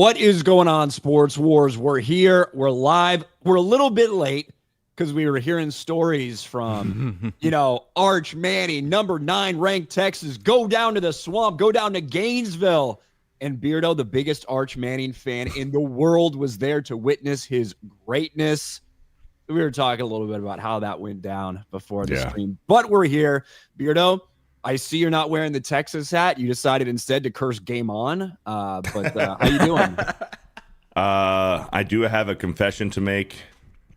What is going on, Sports Wars? We're here. We're live. We're a little bit late because we were hearing stories from, Arch Manning, number 9 ranked Texas, go down to the swamp, go down to Gainesville. And Beardo, the biggest Arch Manning fan in the world, was there to witness his greatness. We were talking a little bit about how that went down before the stream, but we're here. Beardo, I see you're not wearing the Texas hat. You decided instead to curse Game On. But how you doing? I do have a confession to make.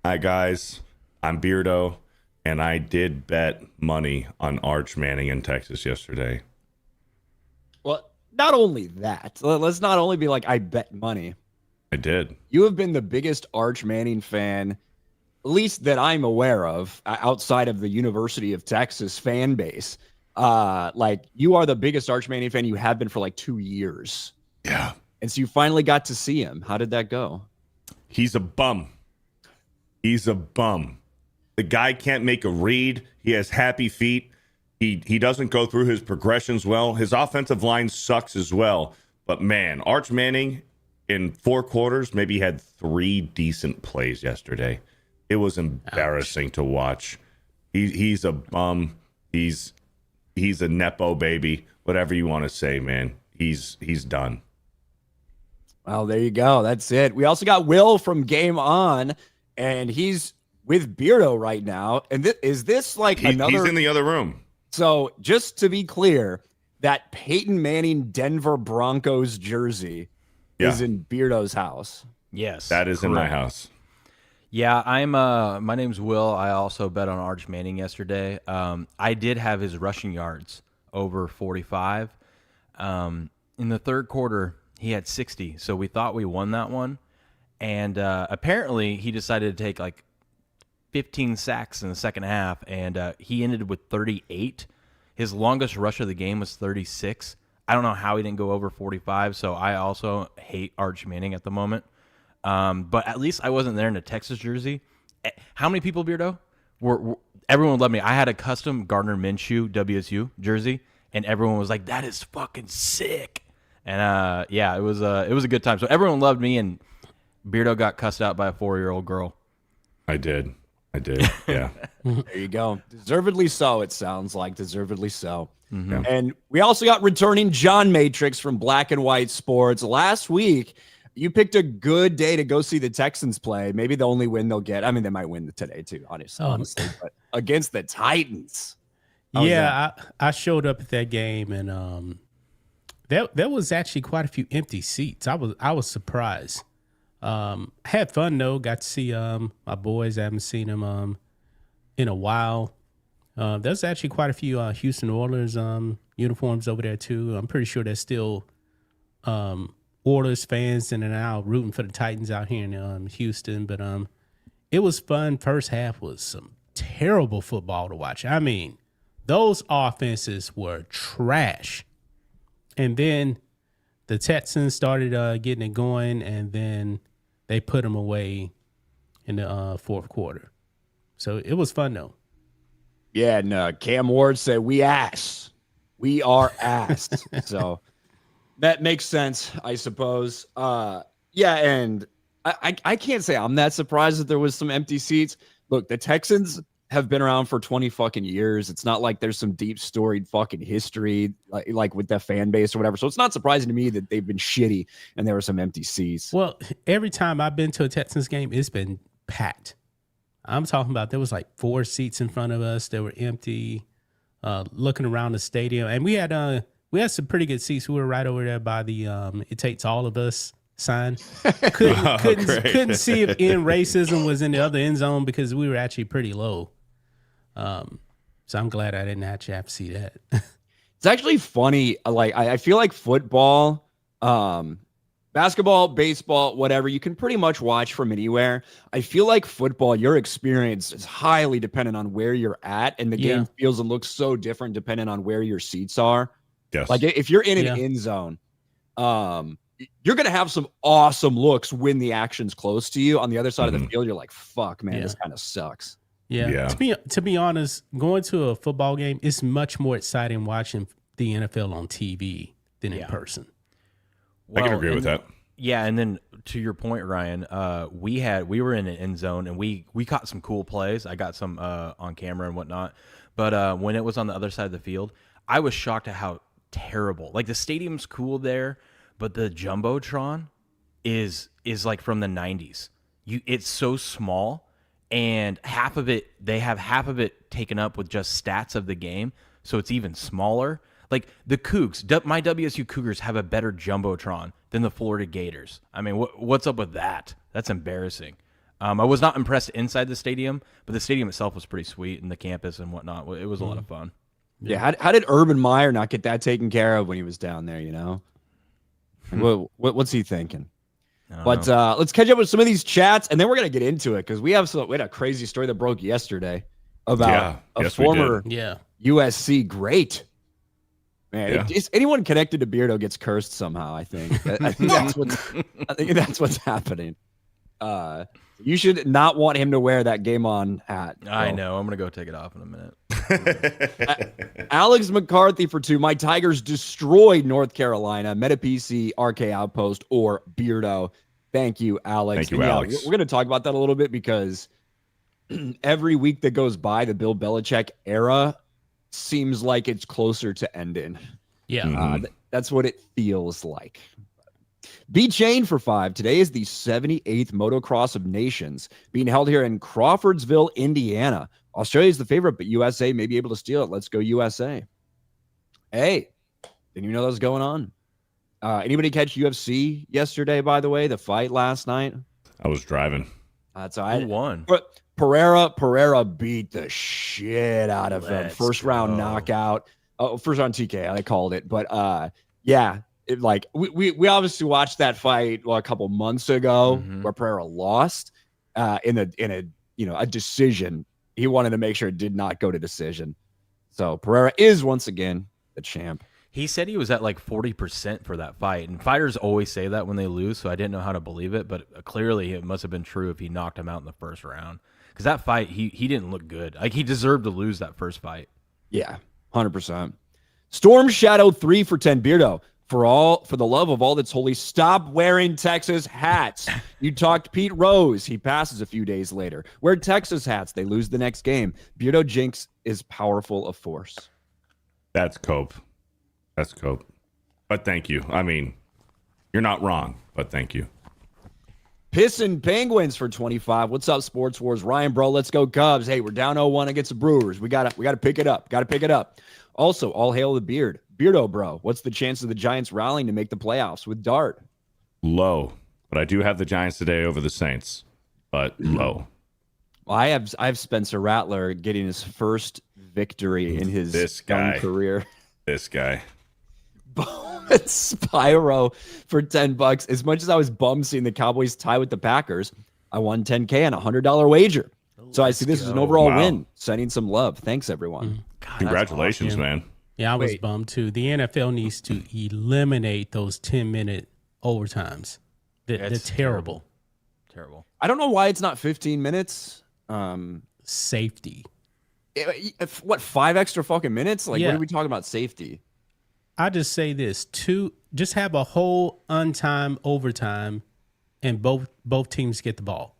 Hi, guys. I'm Beardo, and I did bet money on Arch Manning in Texas yesterday. Well, not only that. Let's not only be like, I bet money. I did. You have been the biggest Arch Manning fan, at least that I'm aware of, outside of the University of Texas fan base. You are the biggest Arch Manning fan you have been for like 2 years. Yeah. And so you finally got to see him. How did that go? He's a bum. He's a bum. The guy can't make a read. He has happy feet. He doesn't go through his progressions well. His offensive line sucks as well. But man, Arch Manning in 4 quarters maybe had 3 decent plays yesterday. It was embarrassing to watch. He's a bum. He's a Nepo baby, whatever you want to say, man. He's done. Well, there you go. That's it. We also got Will from Game On, and he's with Beardo right now. And is this like another? He's in the other room. So just to be clear, that Peyton Manning Denver Broncos jersey is in Beardo's house. Yes. That is correct. In my house. Yeah, my name's Will. I also bet on Arch Manning yesterday. I did have his rushing yards over 45. In the third quarter, he had 60, so we thought we won that one. And apparently, he decided to take like 15 sacks in the second half, and he ended with 38. His longest rush of the game was 36. I don't know how he didn't go over 45, so I also hate Arch Manning at the moment. But at least I wasn't there in a Texas jersey. How many people, Beardo? Everyone loved me. I had a custom Gardner Minshew WSU jersey, and everyone was like, "That is fucking sick." And it was a good time. So everyone loved me, and Beardo got cussed out by a 4-year-old girl. I did. Yeah. There you go. Deservedly so, it sounds like. Deservedly so. Mm-hmm. And we also got returning John Matrix from Black and White Sports. Last week, you picked a good day to go see the Texans play. Maybe the only win they'll get. I mean, they might win today too, honestly. But against the Titans. I showed up at that game, and there was actually quite a few empty seats. I was surprised. Had fun though. Got to see my boys. I haven't seen them in a while. There's actually quite a few Houston Oilers uniforms over there too. I'm pretty sure there's still Oilers fans in and out rooting for the Titans out here in Houston. But it was fun. First half was some terrible football to watch. I mean, those offenses were trash. And then the Texans started getting it going, and then they put them away in the fourth quarter. So it was fun, though. Yeah, and Cam Ward said, we ass. We are ass. So that makes sense, I suppose. And I can't say I'm that surprised that there was some empty seats. Look, the Texans have been around for 20 fucking years. It's not like there's some deep storied fucking history like with the fan base or whatever. So it's not surprising to me that they've been shitty and there were some empty seats. Well, every time I've been to a Texans game, it's been packed. I'm talking about there was like 4 seats in front of us that were empty, looking around the stadium. And we had some pretty good seats. We were right over there by the It Takes All of Us sign. Couldn't see if end racism was in the other end zone because we were actually pretty low. So I'm glad I didn't actually have to see that. It's actually funny. Like I feel like football, basketball, baseball, whatever, you can pretty much watch from anywhere. I feel like football, your experience is highly dependent on where you're at, and the game feels and looks so different depending on where your seats are. Yes. Like if you're in an end zone, you're going to have some awesome looks when the action's close to you. On the other side of the field, you're like, fuck, man, this kind of sucks. Yeah. To be honest, going to a football game is much more exciting watching the NFL on TV than in person. I can agree with that. Yeah, and then to your point, Ryan, we were in an end zone and we caught some cool plays. I got some on camera and whatnot. But when it was on the other side of the field, I was shocked at how terrible. Like the stadium's cool there, but the jumbotron is like from the 90s. It's so small, and they have half of it taken up with just stats of the game, so it's even smaller. Like the Cougs, my WSU Cougars have a better jumbotron than the Florida Gators. I mean, what's up with that? That's embarrassing. I was not impressed inside the stadium, but the stadium itself was pretty sweet, and the campus and whatnot. It was a lot of fun. Yeah. How did Urban Meyer not get that taken care of when he was down there? What's he thinking? But let's catch up with some of these chats, and then we're gonna get into it because we had a crazy story that broke yesterday about a former USC great. Man, anyone connected to Beardo gets cursed somehow. I think. I think that's what's happening. You should not want him to wear that game on hat. I know. I'm gonna go take it off in a minute. Alex McCarthy for 2. My Tigers destroyed North Carolina. Metapc, RK Outpost, or Beardo. Thank you, Alex. Thank you, Alex. We're going to talk about that a little bit because every week that goes by, the Bill Belichick era seems like it's closer to ending. Yeah. That's what it feels like. B Chain for 5. Today is the 78th Motocross of Nations being held here in Crawfordsville, Indiana. Australia is the favorite, but USA may be able to steal it. Let's go USA. Hey, didn't you know that was going on? Anybody catch UFC yesterday, by the way, the fight last night? I was driving. That's all right. Who won? Pereira beat the shit out of him. First round knockout. First round TK, I called it. But yeah, we obviously watched that fight a couple months ago where Pereira lost in a decision. He wanted to make sure it did not go to decision. So Pereira is once again the champ. He said he was at like 40% for that fight, and fighters always say that when they lose, so I didn't know how to believe it, but clearly it must have been true if he knocked him out in the first round. Because that fight, he didn't look good. Like, he deserved to lose that first fight. Yeah, 100%. Storm Shadow 3 for 10. Beardo, for the love of all that's holy, stop wearing Texas hats. You talked Pete Rose. He passes a few days later. Wear Texas hats. They lose the next game. Beardo Jinx is powerful of force. That's cope. That's cope. But thank you. I mean, you're not wrong, but thank you. Pissin' Penguins for 25. What's up, Sports Wars? Ryan, bro, let's go Cubs. Hey, we're down 0-1 against the Brewers. We gotta pick it up. Gotta pick it up. Also, all hail the beard. Beardo, bro, what's the chance of the Giants rallying to make the playoffs with Dart? Low. But I do have the Giants today over the Saints. But low. Well, I have Spencer Rattler getting his first victory in his young career. This guy. Spyro for $10. As much as I was bummed seeing the Cowboys tie with the Packers, I won $10K on a $100 wager. So I see this as an overall win. Sending some love. Thanks, everyone. God, congratulations, awesome. Man. Yeah, I was bummed too. The NFL needs to eliminate those 10-minute overtimes. They're terrible. Terrible. I don't know why it's not 15 minutes. Safety. What, 5 extra fucking minutes? What are we talking about safety? I just say this: just have a whole untimed overtime, and both teams get the ball.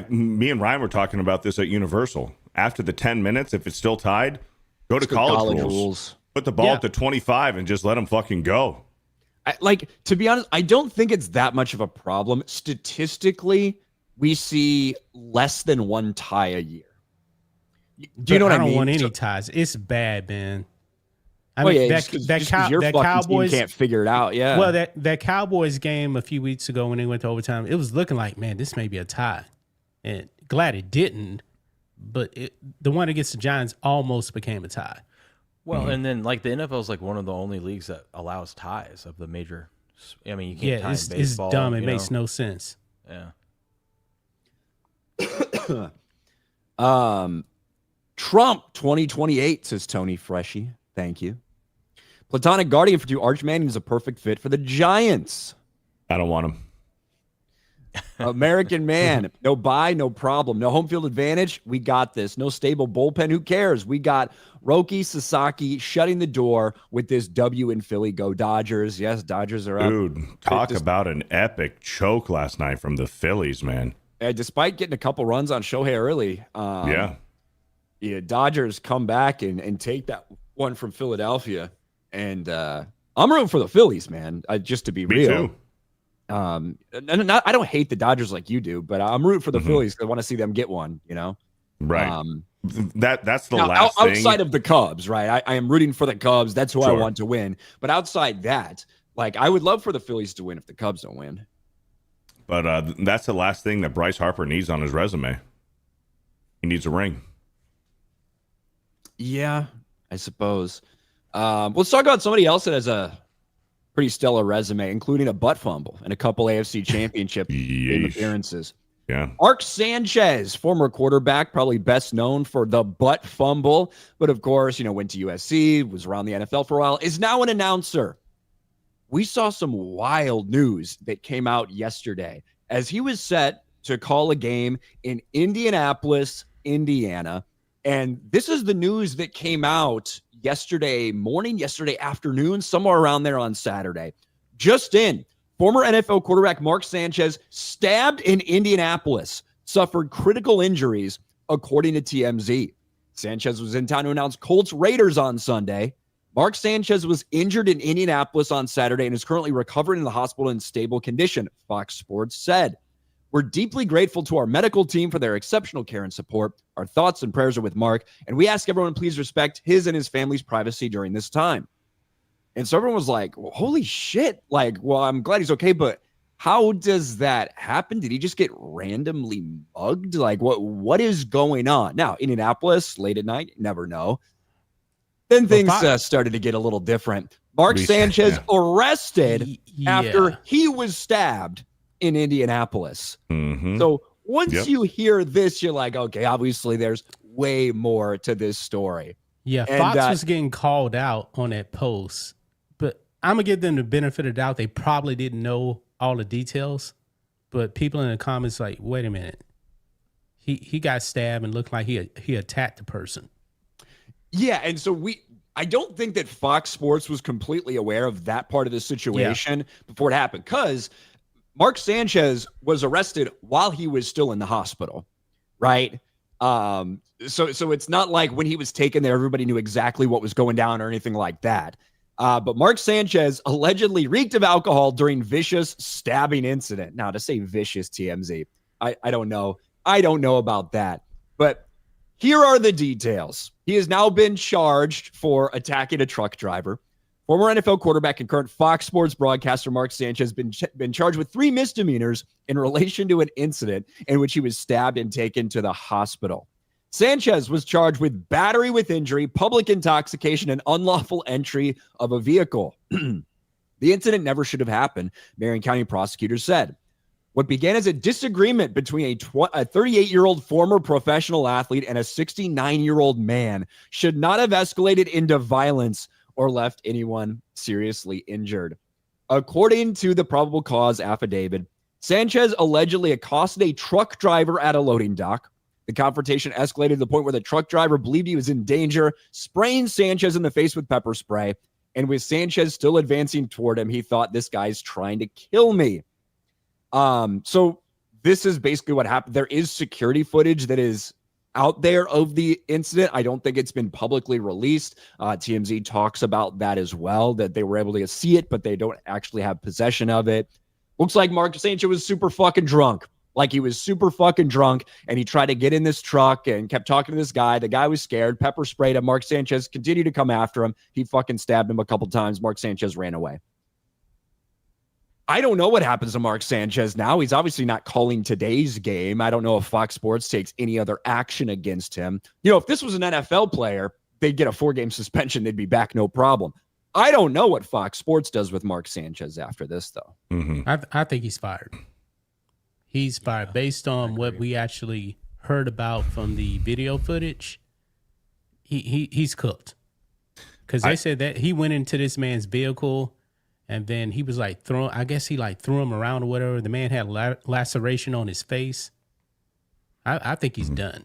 Me and Ryan were talking about this at Universal. After the 10 minutes, if it's still tied, go to college rules. Put the ball up to 25 and just let them fucking go. To be honest, I don't think it's that much of a problem. Statistically, we see less than one tie a year. Do you know what I mean? I don't want any ties. It's bad, man. I mean, mean, that Cowboys team can't figure it out. Yeah. Well, that Cowboys game a few weeks ago when they went to overtime, it was looking like, man, this may be a tie, and glad it didn't. But the one against the Giants almost became a tie. Well, and then the NFL is one of the only leagues that allows ties of the major. I mean, you can't tie in baseball. It's dumb. It makes no sense. Yeah. Trump 2028 says Tony Freshy. Thank you. Platonic Guardian for 2. Arch Manning is a perfect fit for the Giants. I don't want him. American man. No bye, no problem. No home field advantage. We got this. No stable bullpen. Who cares? We got Roki Sasaki shutting the door with this W in Philly. Go Dodgers. Yes, Dodgers are up. Dude, talk about an epic choke last night from the Phillies, man. Despite getting a couple runs on Shohei early, Dodgers come back and take that one from Philadelphia. And I'm rooting for the Phillies, man, just to be real. Too. I don't hate the Dodgers like you do, but I'm rooting for the Phillies because I want to see them get one, Right. That's the last outside thing. Outside of the Cubs, right? I am rooting for the Cubs. That's who I want to win. But outside that, I would love for the Phillies to win if the Cubs don't win. But that's the last thing that Bryce Harper needs on his resume. He needs a ring. Yeah, I suppose. Let's talk about somebody else that has a pretty stellar resume, including a butt fumble and a couple AFC championship game appearances. Yeah. Mark Sanchez, former quarterback, probably best known for the butt fumble, but of course, went to USC, was around the NFL for a while, is now an announcer. We saw some wild news that came out yesterday as he was set to call a game in Indianapolis, Indiana. And this is the news that came out yesterday morning, yesterday afternoon, somewhere around there on Saturday. Just in, former NFL quarterback Mark Sanchez stabbed in Indianapolis, suffered critical injuries, according to TMZ. Sanchez was in town to announce Colts Raiders on Sunday. Mark Sanchez was injured in Indianapolis on Saturday and is currently recovering in the hospital in stable condition, Fox Sports said. We're deeply grateful to our medical team for their exceptional care and support. Our thoughts and prayers are with Mark, and we ask everyone please respect his and his family's privacy during this time. And so everyone was like, well, holy shit. Well, I'm glad he's okay, but how does that happen? Did he just get randomly mugged? What is going on? Now, Indianapolis, late at night, you never know. Then things started to get a little different. Mark Sanchez arrested after he was stabbed in Indianapolis. Mm-hmm. So once you hear this, you're like, okay, obviously there's way more to this story. Yeah, and, Fox was getting called out on that post, but I'm going to give them the benefit of the doubt. They probably didn't know all the details, but people in the comments like, wait a minute. He got stabbed and looked like he attacked the person. Yeah, and so I don't think that Fox Sports was completely aware of that part of the situation before it happened, because Mark Sanchez was arrested while he was still in the hospital, right? So it's not like when he was taken there, everybody knew exactly what was going down or anything like that. But Mark Sanchez allegedly reeked of alcohol during vicious stabbing incident. Now, to say vicious, TMZ, I don't know. I don't know about that. But here are the details. He has now been charged for attacking a truck driver. Former NFL quarterback and current Fox Sports broadcaster Mark Sanchez has been charged with 3 misdemeanors in relation to an incident in which he was stabbed and taken to the hospital. Sanchez was charged with battery with injury, public intoxication, and unlawful entry of a vehicle. The incident never should have happened, Marion County prosecutors said. What began as a disagreement between a 38-year-old former professional athlete and a 69-year-old man should not have escalated into violence or left anyone seriously injured. According to the probable cause affidavit, Sanchez allegedly accosted a truck driver at a loading dock. The confrontation escalated to the point where the truck driver believed he was in danger, spraying Sanchez in the face with pepper spray. And with Sanchez still advancing toward him, he thought, this guy's trying to kill me. So this is basically what happened. There is security footage that is out there of the incident. I don't think it's been publicly released. TMZ talks about that as well, that they were able to see it, but they don't actually have possession of it. Looks like Mark Sanchez was super fucking drunk. He was super fucking drunk, and he tried to get in this truck and kept talking to this guy. The guy was scared, pepper sprayed him. Mark Sanchez continued to come after him. He fucking stabbed him a couple times. Mark Sanchez ran away. I don't know what happens to Mark Sanchez now. He's obviously not calling today's game. I don't know if Fox Sports takes any other action against him. If this was an NFL player, they'd get a 4-game suspension. They'd be back, no problem. I don't know what Fox Sports does with Mark Sanchez after this, though. Mm-hmm. I think he's fired. He's fired based on what we actually heard about from the video footage. He's cooked, because they said that he went into this man's vehicle And then he was like I guess he like threw him around or whatever. The man had laceration on his face. I think he's done.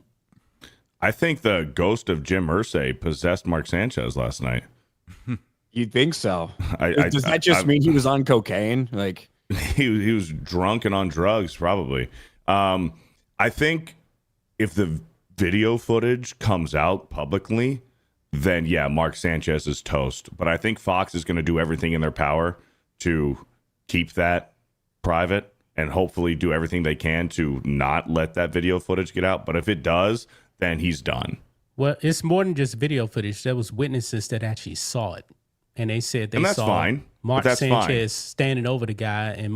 I think the ghost of Jim Irsay possessed Mark Sanchez last night. You think so? Does that just mean he was on cocaine? Like he was drunk and on drugs, probably. I think if the video footage comes out publicly, then yeah, Mark Sanchez is toast. But I think Fox is going to do everything in their power to keep that private and hopefully do everything they can to not let that video footage get out. But if it does, then he's done. Well, it's more than just video footage. There was witnesses that actually saw it. And they said they saw fine. Mark Sanchez standing over the guy, and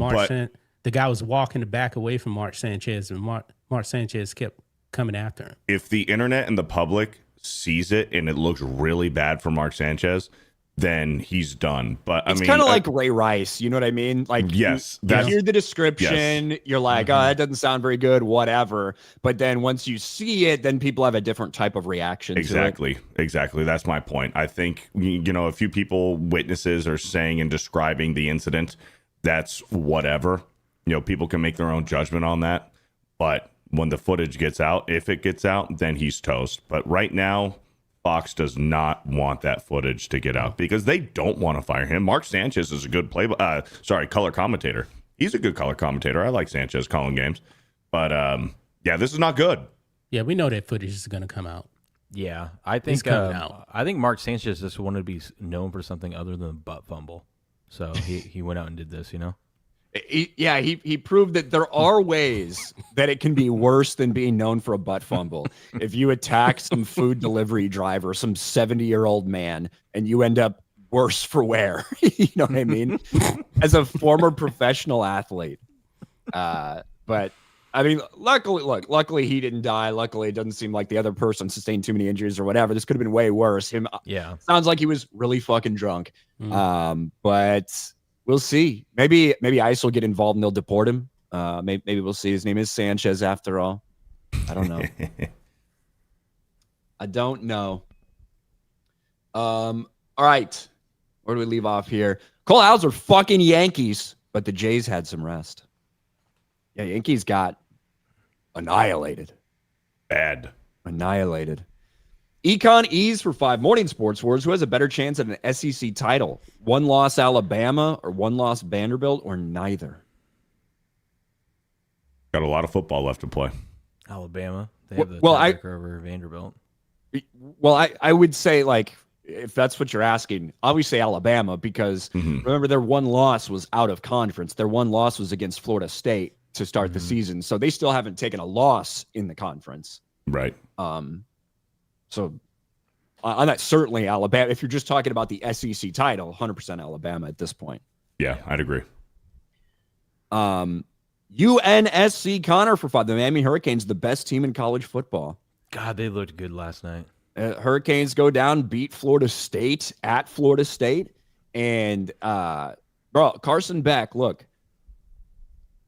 the guy was walking the back away from Mark Sanchez, and Mark Sanchez kept coming after him. If the internet and the public sees it and it looks really bad for Mark Sanchez, then he's done. But it's kind of like Ray Rice, you know what I mean? Like, yes, you hear the description, you're like, oh, that doesn't sound very good, whatever. But then once you see it, then people have a different type of reaction. Exactly. That's my point. I think, a few witnesses are saying and describing the incident. That's whatever. People can make their own judgment on that. But when the footage gets out, if it gets out, then he's toast. But right now, Fox does not want that footage to get out because they don't want to fire him. Mark Sanchez is a good color commentator. He's a good color commentator. I like Sanchez calling games. But, this is not good. Yeah, we know that footage is going to come out. Yeah, I think I think Mark Sanchez just wanted to be known for something other than a butt fumble. So he went out and did this, He proved that there are ways that it can be worse than being known for a butt fumble. If you attack some food delivery driver, some 70-year-old man, and you end up worse for wear, you know what I mean? As a former professional athlete. But I mean, luckily he didn't die. Luckily, it doesn't seem like the other person sustained too many injuries or whatever. This could have been way worse. Sounds like he was really fucking drunk. But we'll see. Maybe ICE will get involved and they'll deport him. Maybe we'll see. His name is Sanchez after all. I don't know. I don't know. All right. Where do we leave off here? Cole Hauser fucking Yankees, but the Jays had some rest. Yeah, Yankees got annihilated. Bad. Annihilated. Econ Ease for 5 Morning Sports Wars. Who has a better chance at an SEC title? 1 loss Alabama or 1 loss Vanderbilt or neither? Got a lot of football left to play. Alabama. They have the tiebreaker over Vanderbilt. Well, I would say, like, if that's what you're asking, I always say Alabama because remember their 1 loss was out of conference. Their 1 loss was against Florida State to start the season. So they still haven't taken a loss in the conference. Right. So on that, certainly Alabama. If you're just talking about the SEC title, 100% Alabama at this point. Yeah, I'd agree. UNSC Connor for 5. The Miami Hurricanes, the best team in college football. God, they looked good last night. Hurricanes go down, beat Florida State at Florida State. And, Carson Beck, look.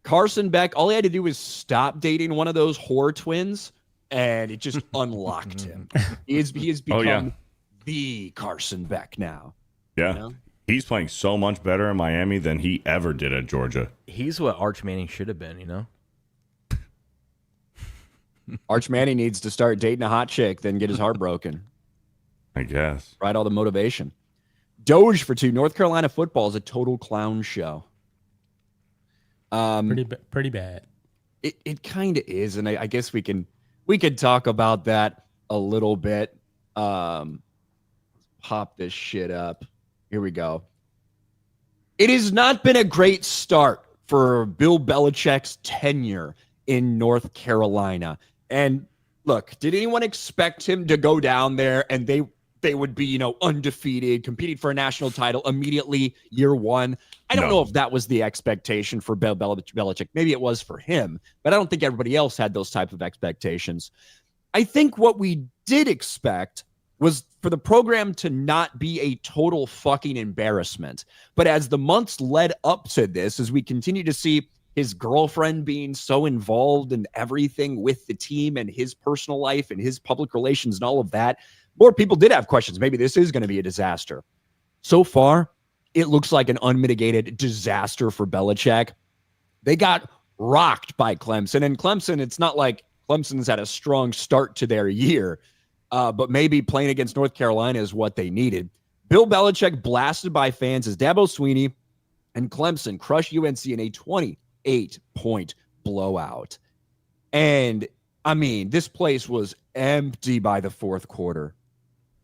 Carson Beck, all he had to do was stop dating one of those whore twins, and it just unlocked him. He has become the Carson Beck now. Yeah. He's playing so much better in Miami than he ever did at Georgia. He's what Arch Manning should have been, Arch Manning needs to start dating a hot chick, then get his heart broken. I guess. Right, all the motivation. Doge for 2. North Carolina football is a total clown show. Pretty bad. It kind of is, and I guess we could talk about that a little bit. Pop this shit up. Here we go. It has not been a great start for Bill Belichick's tenure in North Carolina. And look, did anyone expect him to go down there and they would be, undefeated, competing for a national title immediately year 1? I don't know if that was the expectation for Bill Belichick. Maybe it was for him, but I don't think everybody else had those type of expectations. I think what we did expect was for the program to not be a total fucking embarrassment. But as the months led up to this, as we continue to see his girlfriend being so involved in everything with the team and his personal life and his public relations and all of that, more people did have questions. Maybe this is going to be a disaster. So far, it looks like an unmitigated disaster for Belichick. They got rocked by Clemson. And Clemson, it's not like Clemson's had a strong start to their year, but maybe playing against North Carolina is what they needed. Bill Belichick blasted by fans as Dabo Swinney and Clemson crushed UNC in a 28-point blowout. And, I mean, this place was empty by the fourth quarter.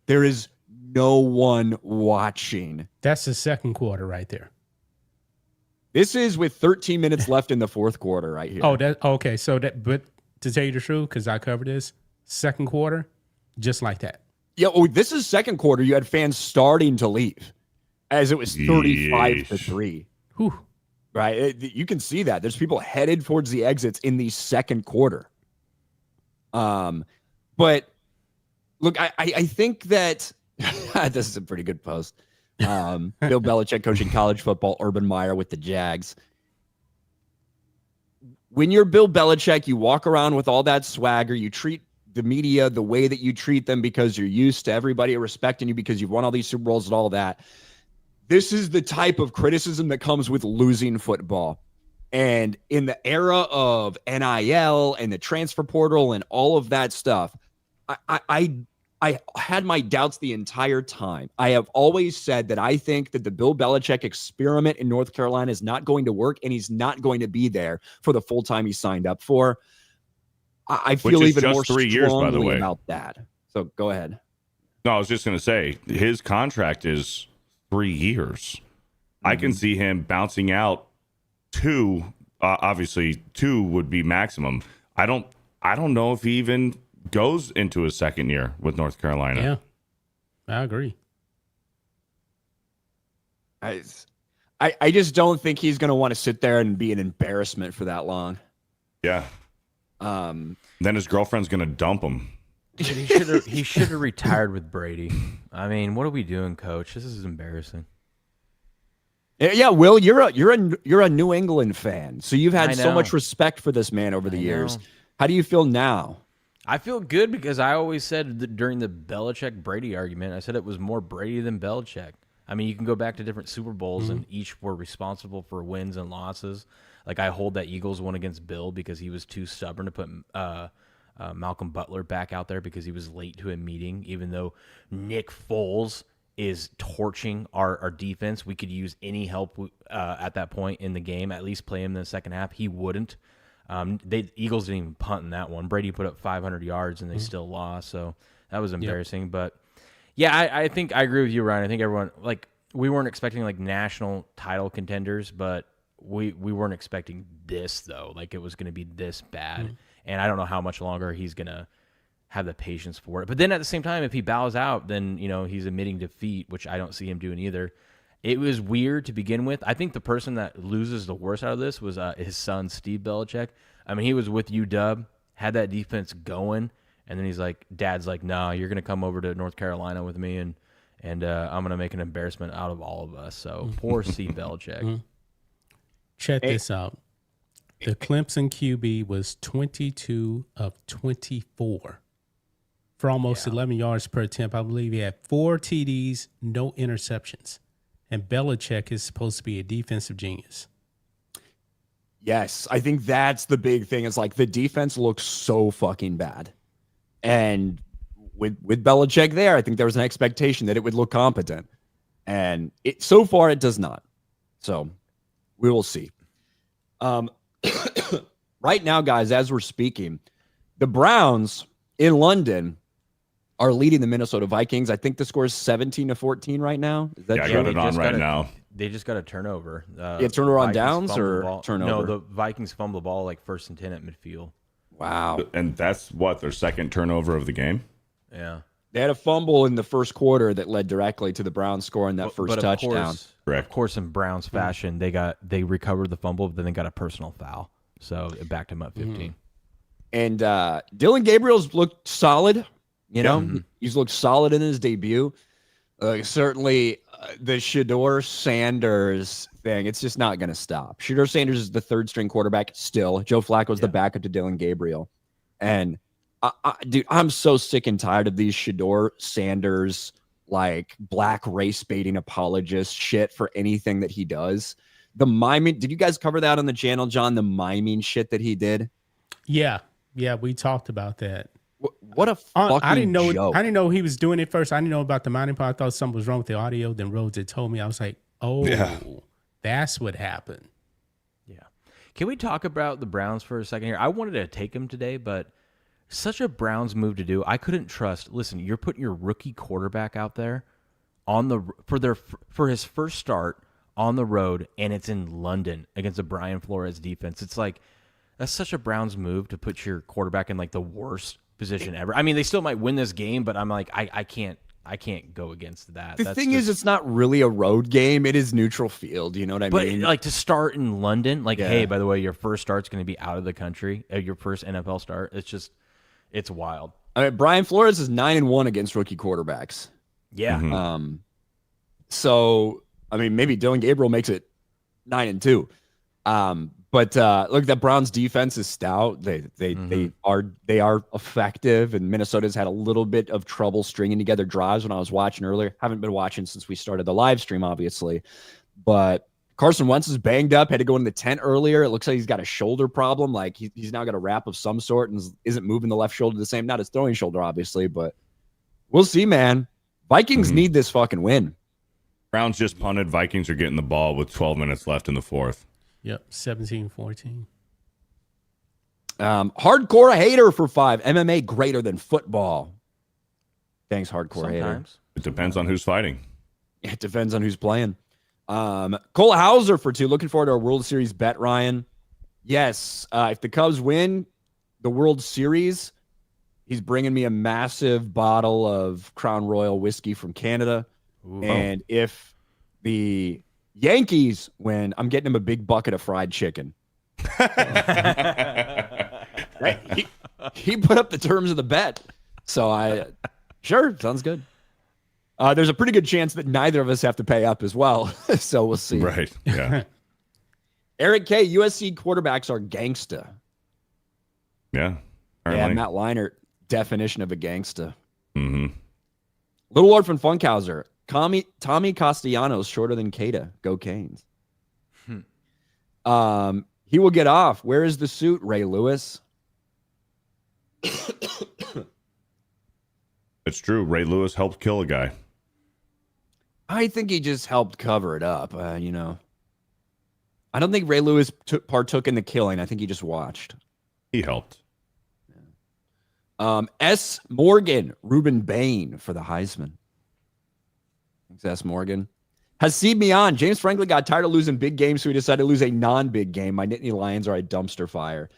There is no one watching. That's the second quarter right there. This is with 13 minutes left in the fourth quarter right here. Oh, that okay. So that, but to tell you the truth, because I covered this, second quarter, just like that. Yeah, this is second quarter. You had fans starting to leave as it was 35-3. Whew. Right? You can see that. There's people headed towards the exits in the second quarter. But look, I think that this is a pretty good post. Bill Belichick coaching college football, Urban Meyer with the Jags. When you're Bill Belichick, you walk around with all that swagger. You treat the media the way that you treat them because you're used to everybody respecting you because you've won all these Super Bowls and all that. This is the type of criticism that comes with losing football. And in the era of NIL and the transfer portal and all of that stuff, I had my doubts the entire time. I have always said that I think that the Bill Belichick experiment in North Carolina is not going to work, and he's not going to be there for the full time he signed up for. I feel even more 3 years, by the way, about that. So go ahead. No, I was just going to say his contract is 3 years. I can see him bouncing out 2. Obviously, 2 would be maximum. I don't know if he even goes into his second year with North Carolina. Yeah, I agree. I just don't think he's going to want to sit there and be an embarrassment for that long. Yeah. Then his girlfriend's going to dump him. He should have retired with Brady. I mean, what are we doing, Coach? This is embarrassing. Yeah, Will, you're a New England fan, so you've had so much respect for this man over the years. How do you feel now? I feel good because I always said that during the Belichick-Brady argument, I said it was more Brady than Belichick. I mean, you can go back to different Super Bowls, and each were responsible for wins and losses. Like, I hold that Eagles won against Bill because he was too stubborn to put Malcolm Butler back out there because he was late to a meeting, even though Nick Foles is torching our defense. We could use any help at that point in the game, at least play him in the second half. He wouldn't. Eagles didn't even punt in that one. Brady put up 500 yards and they still lost, so that was embarrassing. Yep. But yeah, I think I agree with you, Ryan. I think everyone, like, we weren't expecting like national title contenders, but we weren't expecting this though. Like, it was going to be this bad, and I don't know how much longer he's going to have the patience for it. But then at the same time, if he bows out, then he's admitting defeat, which I don't see him doing either. It was weird to begin with. I think the person that loses the worst out of this was his son, Steve Belichick. I mean, he was with UW, had that defense going, and then he's like, Dad's like, no, you're going to come over to North Carolina with me, and I'm going to make an embarrassment out of all of us. So poor Steve Belichick. Check this out. The Clemson QB was 22 of 24 for almost 11 yards per attempt. I believe he had 4 TDs, no interceptions. And Belichick is supposed to be a defensive genius. Yes, I think that's the big thing. Is like the defense looks so fucking bad. And with Belichick there, I think there was an expectation that it would look competent. And so far it does not. So we will see. Right now, guys, as we're speaking, the Browns in London are leading the Minnesota Vikings. I think the score is 17-14 right now. Is that I got it on right now. They just got a turnover. Turnover on downs or turnover? No, the Vikings fumbled the ball like 1st and 10 at midfield. Wow. And that's their second turnover of the game? Yeah. They had a fumble in the first quarter that led directly to the Browns scoring that first touchdown. Correct. Of course, in Browns fashion, they recovered the fumble, but then they got a personal foul. So it backed him up 15. And Dylan Gabriel's looked solid. He's looked solid in his debut. Certainly the Shedeur Sanders thing, it's just not going to stop. Shedeur Sanders is the 3rd string quarterback still. Joe Flacco's the backup to Dylan Gabriel. And dude, I'm so sick and tired of these Shedeur Sanders like black race baiting apologist shit for anything that he does. The miming, did you guys cover that on the channel, John? The miming shit that he did? Yeah, we talked about that. What a fucking I didn't know. joke. I didn't know he was doing it first. I didn't know about the mounting part. I thought something was wrong with the audio. Then Rhodes had told me. I was like, oh, that's what happened. Yeah. Can we talk about the Browns for a second here? I wanted to take him today, but such a Browns move to do. I couldn't trust. Listen, you're putting your rookie quarterback out there on the for his first start on the road, and it's in London against a Brian Flores defense. It's like that's such a Browns move to put your quarterback in like the worst position ever. I mean, they still might win this game, but I'm like, I can't go against that. The thing is, it's not really a road game. It is neutral field. You know what I mean? But like to start in London, like, hey, by the way, your first start's going to be out of the country. Your first NFL start. It's wild. I mean, Brian Flores is 9-1 against rookie quarterbacks. Yeah. So I mean, maybe Dylan Gabriel makes it 9-2. But look, the Browns defense is stout. They are effective, and Minnesota's had a little bit of trouble stringing together drives when I was watching earlier. Haven't been watching since we started the live stream, obviously. But Carson Wentz is banged up, had to go in the tent earlier. It looks like he's got a shoulder problem. Like he's now got a wrap of some sort and isn't moving the left shoulder the same. Not his throwing shoulder, obviously, but we'll see, man. Vikings need this fucking win. Browns just punted. Vikings are getting the ball with 12 minutes left in the fourth. Yep, 17-14. Hardcore hater for 5. MMA greater than football. Thanks, hardcore hater. It depends on who's fighting. It depends on who's playing. Cole Hauser for 2. Looking forward to our World Series bet, Ryan. Yes, if the Cubs win the World Series, he's bringing me a massive bottle of Crown Royal whiskey from Canada. Ooh. And if the Yankees win, I'm getting him a big bucket of fried chicken. He put up the terms of the bet. So sure, sounds good. There's a pretty good chance that neither of us have to pay up as well. So we'll see. Right. Yeah. Eric K., USC quarterbacks are gangsta. Yeah. Yeah, Matt Leinart, definition of a gangsta. Mm-hmm. Little Lord from Funkhauser. Tommy Castellanos shorter than Keita. Go Canes. He will get off. Where is the suit, Ray Lewis? It's true. Ray Lewis helped kill a guy. I think he just helped cover it up. I don't think Ray Lewis partook in the killing. I think he just watched. He helped. S. Morgan, Ruben Bain for the Heisman. Thanks, S. Morgan. Haseeb Mian, James Franklin got tired of losing big games, so he decided to lose a non-big game. My Nittany Lions are a dumpster fire.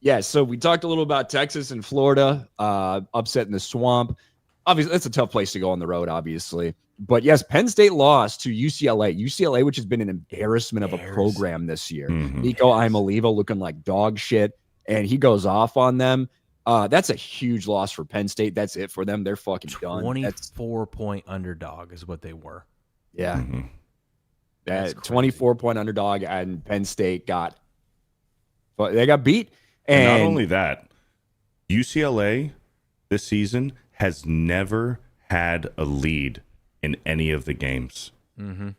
Yeah, so we talked a little about Texas and Florida, upset in the swamp. Obviously, that's a tough place to go on the road, obviously. But yes, Penn State lost to UCLA. UCLA, which has been an embarrassment of a program this year. Mm-hmm. Nico Imaliva looking like dog shit, and he goes off on them. That's a huge loss for Penn State. That's it for them. They're fucking done. 24-point underdog is what they were. Yeah. Mm-hmm. That 24-point underdog, and Penn State got beat. And not only that, UCLA this season has never had a lead in any of the games. Mm-hmm.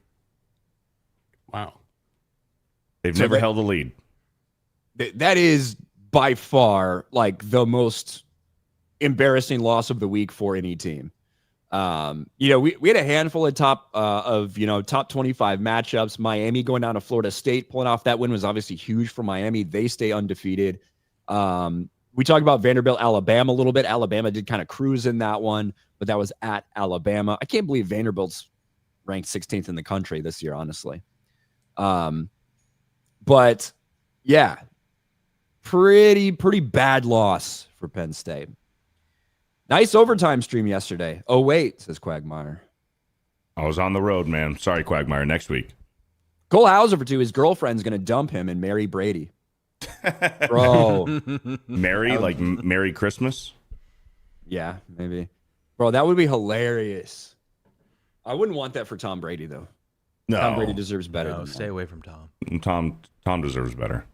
Wow. They've never held a lead. That is by far like the most embarrassing loss of the week for any team. We had a handful of top 25 matchups. Miami going down to Florida State, pulling off that win was obviously huge for Miami. They stay undefeated. We talked about Vanderbilt, Alabama a little bit. Alabama did kind of cruise in that one, but that was at Alabama. I can't believe Vanderbilt's ranked 16th in the country this year, honestly. But yeah, pretty bad loss for Penn State. Nice overtime stream yesterday. Oh, wait, says Quagmire. I was on the road, man. Sorry, Quagmire. Next week. Cole Hauser for 2. His girlfriend's going to dump him and marry Brady. Bro. Merry Christmas? Yeah, maybe. Bro, that would be hilarious. I wouldn't want that for Tom Brady, though. No. Tom Brady deserves better. No, stay away from Tom. Tom deserves better.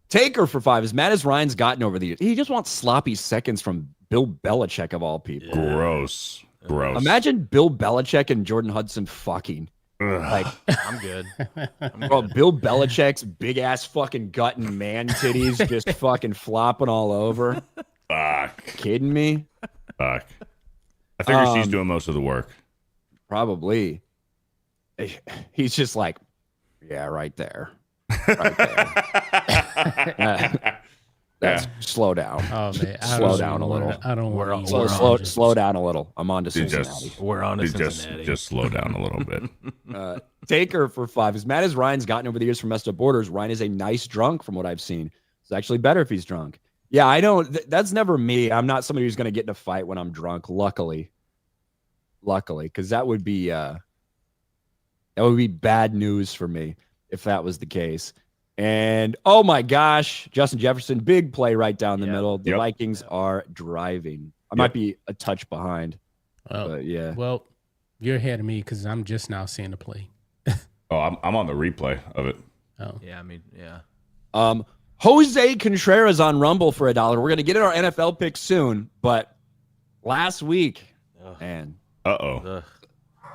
Taker for 5. As mad as Ryan's gotten over the years, he just wants sloppy seconds from Bill Belichick of all people. Gross. Gross. Imagine Bill Belichick and Jordan Hudson fucking. Like, I'm good. bro, Bill Belichick's big ass fucking gut and man titties just fucking flopping all over. Fuck. Kidding me? Fuck. I figure she's doing most of the work. Probably. He's just like, yeah, right there. Right there. That's slow down. Oh man, Slow down a little. I don't want to. Slow down a little. I'm on to Cincinnati. We're on to Cincinnati. Just slow down a little bit. Taker for 5. As mad as Ryan's gotten over the years from messed up borders, Ryan is a nice drunk from what I've seen. It's actually better if he's drunk. Yeah, I don't. That's never me. I'm not somebody who's going to get in a fight when I'm drunk. Luckily, because that would be bad news for me if that was the case. And oh my gosh, Justin Jefferson, big play right down the middle. The Vikings are driving. I might be a touch behind, but yeah. Well, you're ahead of me because I'm just now seeing the play. Oh, I'm on the replay of it. Oh Yeah, I mean, yeah. Jose Contreras on Rumble for $1. We're gonna get in our NFL picks soon, but last week, man,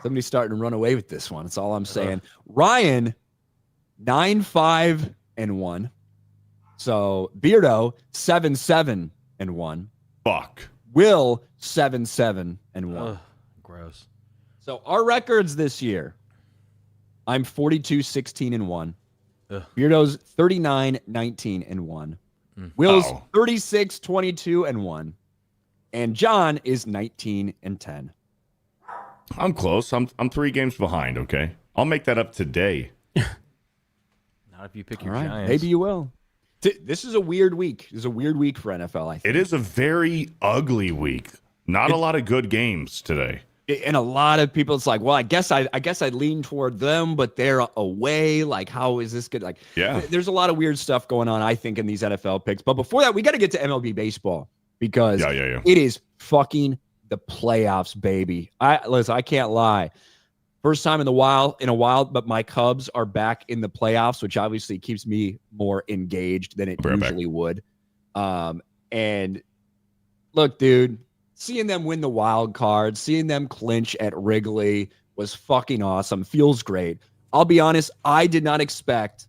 somebody's starting to run away with this one. That's all I'm saying. Ryan, 9-5-1. So Beardo, 7-7-1. Fuck. Will, 7-7-1. Gross. So our records this year, I'm 42-16-1. Beardo's 39-19-1. Will's 36-22-1. And John is 19-10. I'm close. I'm 3 games behind, okay? I'll make that up today. Not if you pick your Giants. Maybe you will. This is a weird week. This is a weird week for NFL, I think. It is a very ugly week. Not a lot of good games today. And a lot of people, it's like, well, I guess I lean toward them, but they're away. Like, how is this good? Like, there's a lot of weird stuff going on, I think, in these NFL picks. But before that, we got to get to MLB baseball because it is fucking the playoffs, baby. Listen, I can't lie. First time in a while, but my Cubs are back in the playoffs, which obviously keeps me more engaged than it usually would. And look, dude, seeing them win the wild card, seeing them clinch at Wrigley was fucking awesome. Feels great. I'll be honest, I did not expect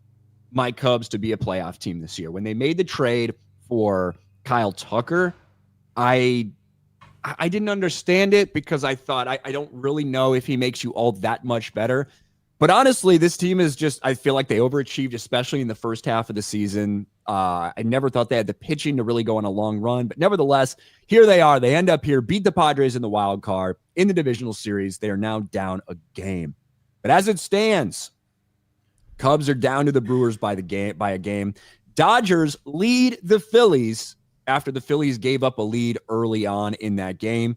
my Cubs to be a playoff team this year. When they made the trade for Kyle Tucker, I didn't understand it because I thought I don't really know if he makes you all that much better. But honestly, this team is just, I feel like they overachieved, especially in the first half of the season. I never thought they had the pitching to really go on a long run. But nevertheless, here they are. They end up here, beat the Padres in the wild card in the divisional series. They are now down a game. But as it stands, Cubs are down to the Brewers by a game. Dodgers lead the Phillies after the Phillies gave up a lead early on in that game.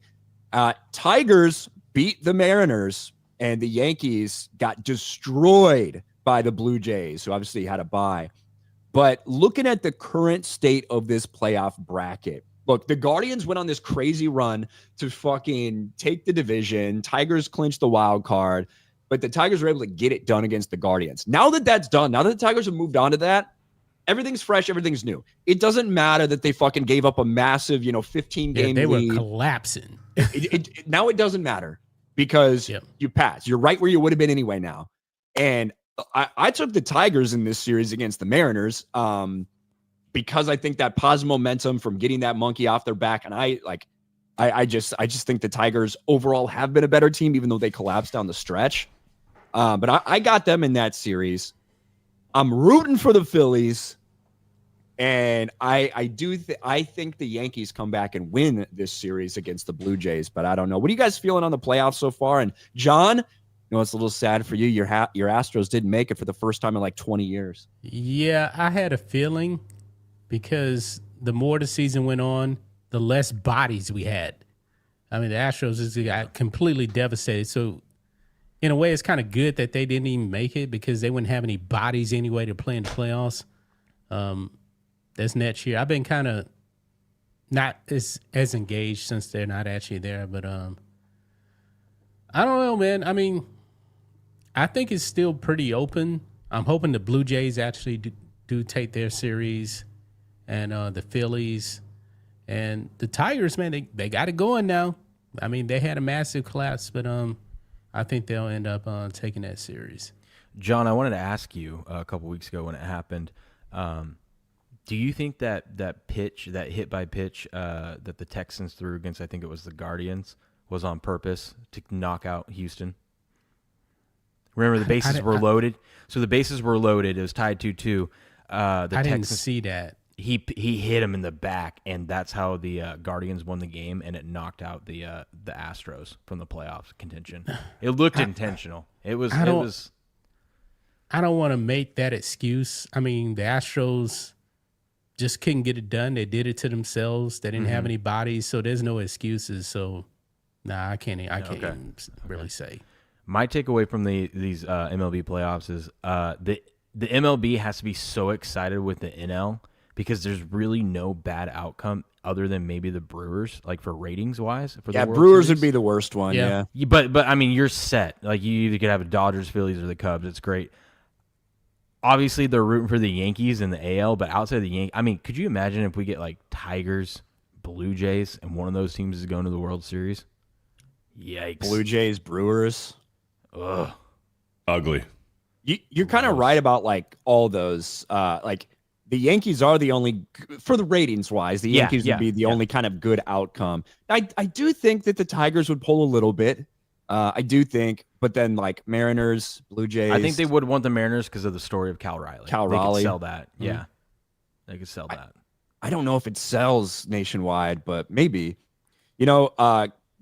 Tigers beat the Mariners, and the Yankees got destroyed by the Blue Jays, who obviously had a bye. But looking at the current state of this playoff bracket, look, the Guardians went on this crazy run to fucking take the division. Tigers clinched the wild card, but the Tigers were able to get it done against the Guardians. Now that that's done, now that the Tigers have moved on to that, everything's fresh, everything's new. It doesn't matter that they fucking gave up a massive, 15-game lead. They were collapsing. Now it doesn't matter because you passed. You're right where you would have been anyway now. And I took the Tigers in this series against the Mariners because I think that positive momentum from getting that monkey off their back. And I just think the Tigers overall have been a better team, even though they collapsed down the stretch. But I got them in that series. I'm rooting for the Phillies, and I think the Yankees come back and win this series against the Blue Jays, but I don't know. What are you guys feeling on the playoffs so far? And John, it's a little sad for you. Your Astros didn't make it for the first time in like 20 years. Yeah, I had a feeling because the more the season went on, the less bodies we had. I mean, the Astros just got completely devastated. So in a way, it's kind of good that they didn't even make it because they wouldn't have any bodies anyway to play in the playoffs. That's next year. I've been kind of not as engaged since they're not actually there, but I don't know, man. I mean, I think it's still pretty open. I'm hoping the Blue Jays actually do take their series, and the Phillies and the Tigers, man, they got it going now. I mean, they had a massive collapse, but I think they'll end up taking that series. John, I wanted to ask you a couple weeks ago when it happened. Do you think that hit by pitch that the Texans threw against, I think it was the Guardians, was on purpose to knock out Houston? Remember, the bases were loaded. So the bases were loaded. It was tied 2-2. I didn't see that. He hit him in the back, and that's how the Guardians won the game, and it knocked out the Astros from the playoffs contention. It looked intentional. It was. I don't want to make that excuse. I mean, the Astros just couldn't get it done. They did it to themselves. They didn't have any bodies, so there's no excuses. So, nah, I can't even really say. My takeaway from these MLB playoffs is the MLB has to be so excited with the NL because there's really no bad outcome other than maybe the Brewers, like for ratings wise. Yeah, Brewers would be the worst one. Yeah. But I mean, you're set. Like you either could have a Dodgers, Phillies, or the Cubs. It's great. Obviously, they're rooting for the Yankees in the AL, but outside the Yankees, I mean, could you imagine if we get like Tigers, Blue Jays, and one of those teams is going to the World Series? Yikes. Blue Jays, Brewers. Ugh. Ugly. You're kind of right about like all those. Like the Yankees are the only, for the ratings wise, the Yankees would be the only kind of good outcome. I do think that the Tigers would pull a little bit. I do think, but then like Mariners, Blue Jays. I think they would want the Mariners because of the story of Cal Riley. They could sell that. Mm-hmm. Yeah. They could sell that. I don't know if it sells nationwide, but maybe. You know,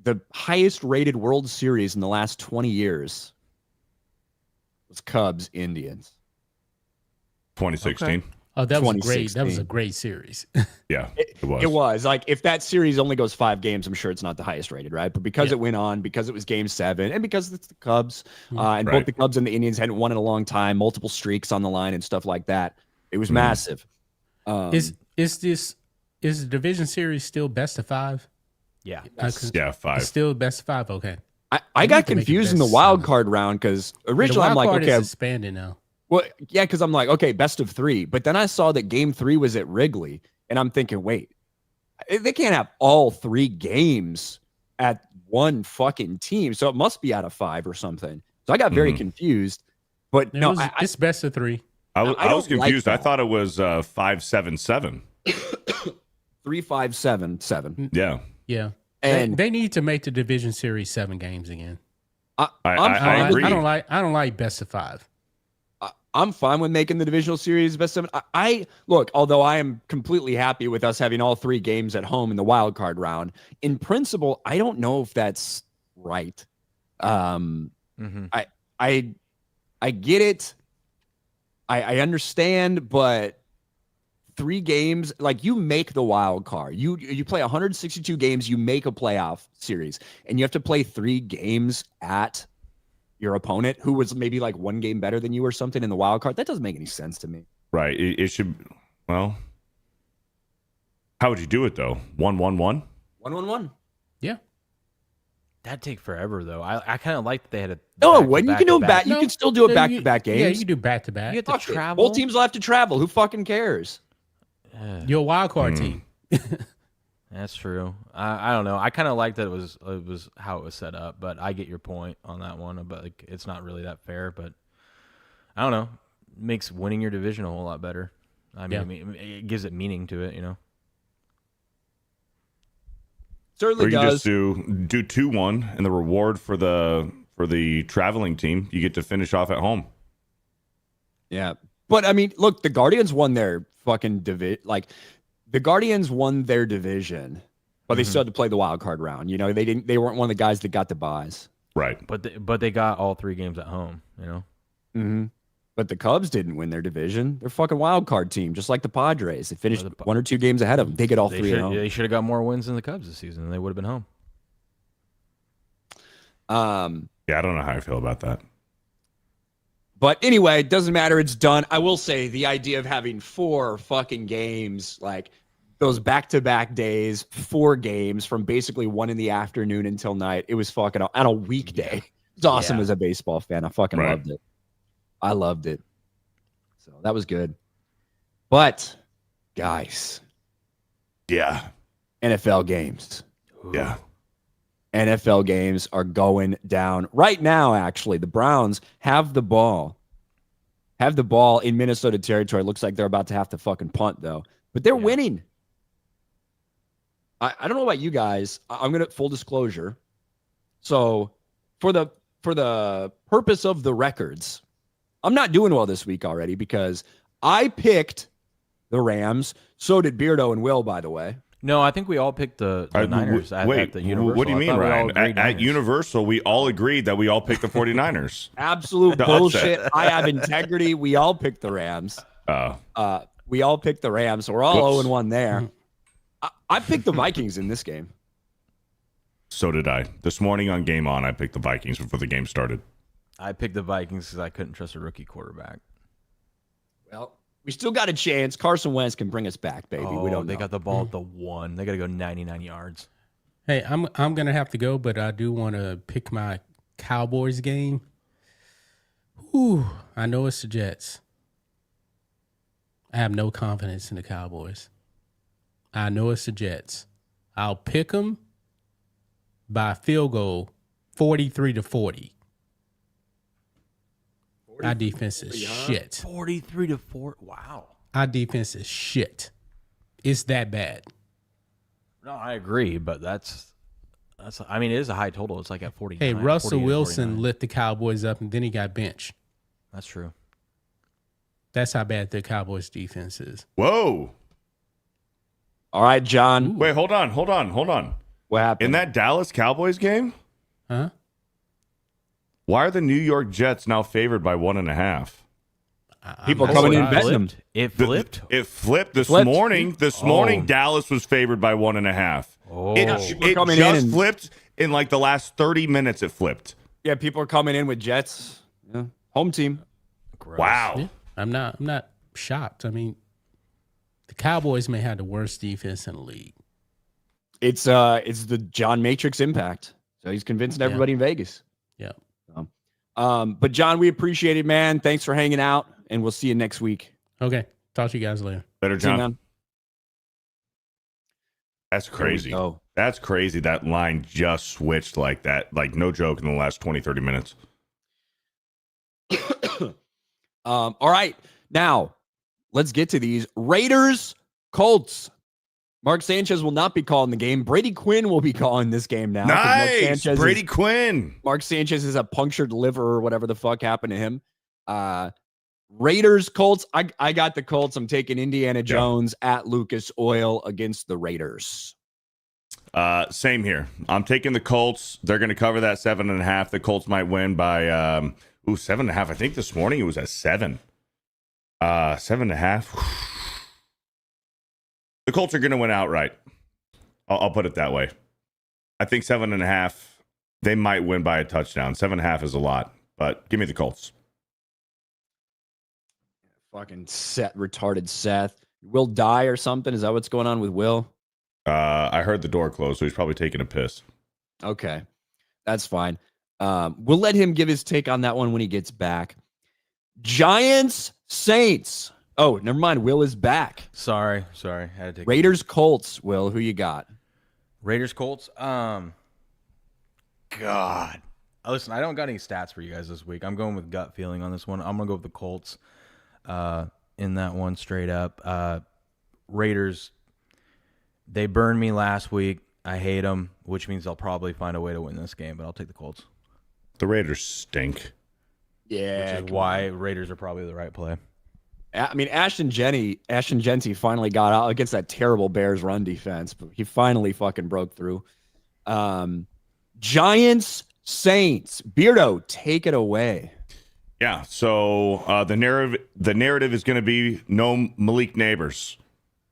the highest rated World Series in the last 20 years was Cubs Indians. 2016. Okay. Oh, that was great. That was a great series. Yeah, it was. It was. Like, if that series only goes 5 games, I'm sure it's not the highest rated, right? But because it went on, because it was game 7, and because it's the Cubs, and both the Cubs and the Indians hadn't won in a long time, multiple streaks on the line and stuff like that, it was massive. Is the division series still best of 5? Yeah. Yeah, 5. It's still best of 5. Okay. I got confused in the wild card round because originally I'm like, okay, is expanding now. Well, yeah, because I'm like, okay, best of 3. But then I saw that game 3 was at Wrigley, and I'm thinking, wait, they can't have all 3 games at one fucking team. So it must be out of 5 or something. So I got very confused. But it's best of 3. I was confused. I thought it was 5-7-7. 3-5-7-7. Yeah. Yeah. And they need to make the division series 7 games again. I agree. I don't like best of 5. I'm fine with making the divisional series best of 7. I look, although I am completely happy with us having all 3 games at home in the wild card round. In principle, I don't know if that's right. I get it. I understand, but 3 games, like you make the wild card. You play 162 games, you make a playoff series, and you have to play 3 games at your opponent who was maybe like 1 game better than you or something in the wild card. That doesn't make any sense to me. Right. It should. Well, how would you do it though? 1-1-1? 1-1-1. Yeah. That'd take forever though. I kind of like that they had a. When you can do back, you can still do it back-to-back games. Yeah, you can do back-to-back. You have to travel. Both teams will have to travel. Who fucking cares? You're a wild card team. That's true. I don't know. I kind of like that it was how it was set up, but I get your point on that one. But like, it's not really that fair. But I don't know. It makes winning your division a whole lot better. I mean, it gives it meaning to it, you know. Certainly or you does. just do 2-1, and the reward for the traveling team, you get to finish off at home. Yeah, but I mean, look, the Guardians won their fucking division. Like, the Guardians won their division, but they still had to play the wild card round. You know, they weren't one of the guys that got the buys. Right. But they got all 3 games at home. You know. Mm-hmm. But the Cubs didn't win their division. They're a fucking wild card team, just like the Padres. They finished 1 or 2 games ahead of them. They get all 3 at home. They should have got more wins than the Cubs this season, and they would have been home. Yeah, I don't know how I feel about that. But anyway, it doesn't matter. It's done. I will say the idea of having 4 fucking games, like those back-to-back days, 4 games from basically 1 in the afternoon until night. It was fucking on a weekday. It's awesome as a baseball fan. I fucking loved it. I loved it. So that was good. But guys, Yeah. NFL games. Yeah. NFL games are going down right now. Actually, the Browns have the ball in Minnesota territory. Looks like they're about to have to fucking punt though, but they're winning. I don't know about you guys. I'm gonna full disclosure. So for the purpose of the records, I'm not doing well this week already because I picked the Rams. So did Beardo and Will, by the way. No, I think we all picked the Niners at the Universal. What do you mean, Ryan? At Niners. Universal, we all agreed that we all picked the 49ers. Absolute bullshit. I have integrity. We all picked the Rams. We all picked the Rams. So we're all 0-1 there. I picked the Vikings in this game. So did I. This morning on Game On, I picked the Vikings before the game started. I picked the Vikings because I couldn't trust a rookie quarterback. Well, we still got a chance. Carson Wentz can bring us back, baby. We don't know. They got the ball at the 1. They got to go 99 yards. Hey, I'm gonna have to go, but I do want to pick my Cowboys game. Ooh, I know it's the Jets. I have no confidence in the Cowboys. I know it's the Jets. I'll pick them by field goal, 43-40. Our defense is shit. 43-4. Wow. Our defense is shit. It's that bad. No, I agree, but that's. I mean, it is a high total. It's like at 49. Hey, Russell 48, Wilson 49. lit the Cowboys up, and then he got benched. That's true. That's how bad the Cowboys defense is. Whoa. All right, John. Wait, hold on. What happened? In that Dallas Cowboys game, Huh? why are the New York Jets now favored by 1.5? People I'm coming in surprised. betting them. It flipped. It flipped this Flipped. morning. This morning, Dallas was favored by 1.5. Oh. It coming just in and- flipped in like the last 30 minutes. It flipped. Yeah, people are coming in with Jets. Yeah. Home team. Gross. Wow. Yeah, I'm not shocked. I mean, the Cowboys may have the worst defense in the league. It's the John Matrix impact. So he's convincing everybody in Vegas. Yeah. But John, we appreciate it, man. Thanks for hanging out, and we'll see you next week. Okay. Talk to you guys later. Better, See you, John. man. That's crazy. There we go. That's crazy. That line just switched like that. Like, no joke, in the last 20, 30 minutes. All right. Now, let's get to these. Raiders, Colts. Mark Sanchez will not be calling the game. Brady Quinn will be calling this game now. Nice. Brady Quinn. Mark Sanchez is a punctured liver or whatever the fuck happened to him. Raiders, Colts. I got the Colts. I'm taking Indiana Jones at Lucas Oil against the Raiders. Same here. I'm taking the Colts. They're going to cover that 7.5. The Colts might win by 7.5. I think this morning it was at 7. 7.5. The Colts are going to win outright. I'll put it that way. I think 7.5. They might win by a touchdown. 7.5 is a lot, but give me the Colts. Fucking retarded Seth. Will die or something? Is that what's going on with Will? I heard the door close, so he's probably taking a piss. Okay, that's fine. We'll let him give his take on that one when he gets back. Giants, Saints. Oh, never mind. Will is back. Sorry. I had to take Raiders, Colts. Will, who you got? Raiders, Colts. God. Listen, I don't got any stats for you guys this week. I'm going with gut feeling on this one. I'm gonna go with the Colts in that one straight up. Raiders. They burned me last week. I hate them, which means they'll probably find a way to win this game, but I'll take the Colts. The Raiders stink. Yeah, Which is why Raiders are probably the right play. I mean, Ashton Genty finally got out against that terrible Bears run defense, but he finally fucking broke through. Giants, Saints. Beardo, take it away. Yeah, so the narrative is going to be no Malik Neighbors,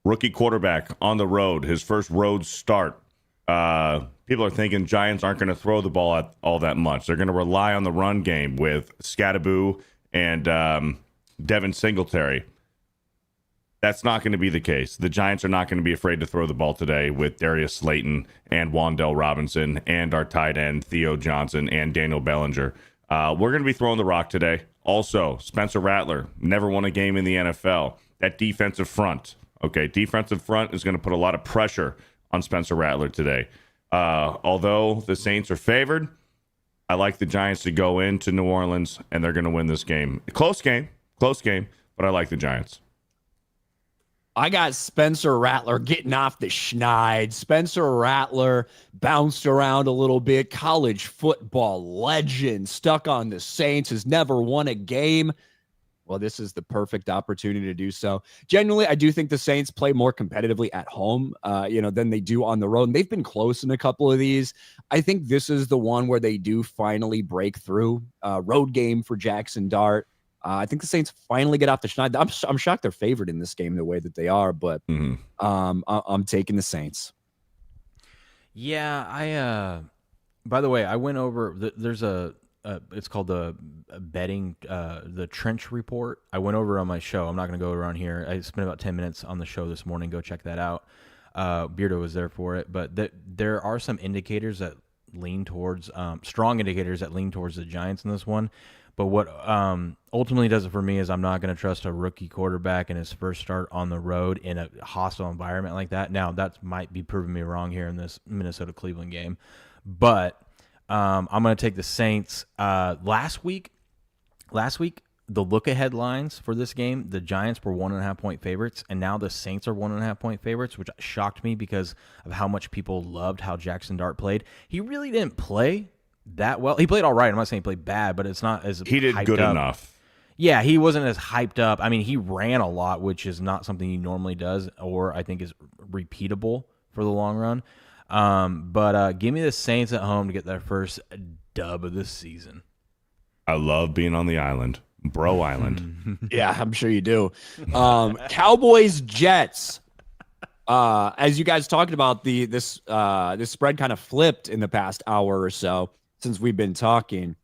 rookie quarterback on the road, his first road start. People are thinking Giants aren't going to throw the ball at all that much. They're going to rely on the run game with Scattaboo and Devin Singletary. That's not going to be the case. The Giants are not going to be afraid to throw the ball today with Darius Slayton and Wan'Dale Robinson and our tight end Theo Johnson and Daniel Bellinger. We're going to be throwing the rock today. Also, Spencer Rattler never won a game in the NFL. That defensive front is going to put a lot of pressure on Spencer Rattler today. Although the Saints are favored, I like the Giants to go into New Orleans, and they're going to win this game. Close game, but I like the Giants. I got Spencer Rattler getting off the schneid. Spencer Rattler bounced around a little bit. College football legend, stuck on the Saints, has never won a game. Well, this is the perfect opportunity to do so. Genuinely, I do think the Saints play more competitively at home, than they do on the road. And they've been close in a couple of these. I think this is the one where they do finally break through. Road game for Jackson Dart. I think the Saints finally get off the schneid. I'm shocked they're favored in this game the way that they are, but I'm taking the Saints. Yeah, by the way, I went over. There's it's called the betting, the Trench Report. I went over on my show. I'm not going to go around here. I spent about 10 minutes on the show this morning. Go check that out. Beardo was there for it, but there are some indicators that lean towards, strong indicators that lean towards the Giants in this one. But what ultimately does it for me is I'm not going to trust a rookie quarterback in his first start on the road in a hostile environment like that. Now, that might be proving me wrong here in this Minnesota-Cleveland game. But I'm going to take the Saints. Last week, the look-ahead lines for this game, the Giants were 1.5-point favorites, and now the Saints are 1.5-point favorites, which shocked me because of how much people loved how Jackson Dart played. He really didn't play that well. He played all right. I'm not saying he played bad, but it's not as he did hyped good up. enough. Yeah, he wasn't as hyped up. I mean, he ran a lot, which is not something he normally does, or I think is repeatable for the long run. But give me the Saints at home to get their first dub of the season. I love being on the island, Bro Island. Yeah, I'm sure you do. Cowboys Jets. As you guys talked about, this spread kind of flipped in the past hour or so since we've been talking.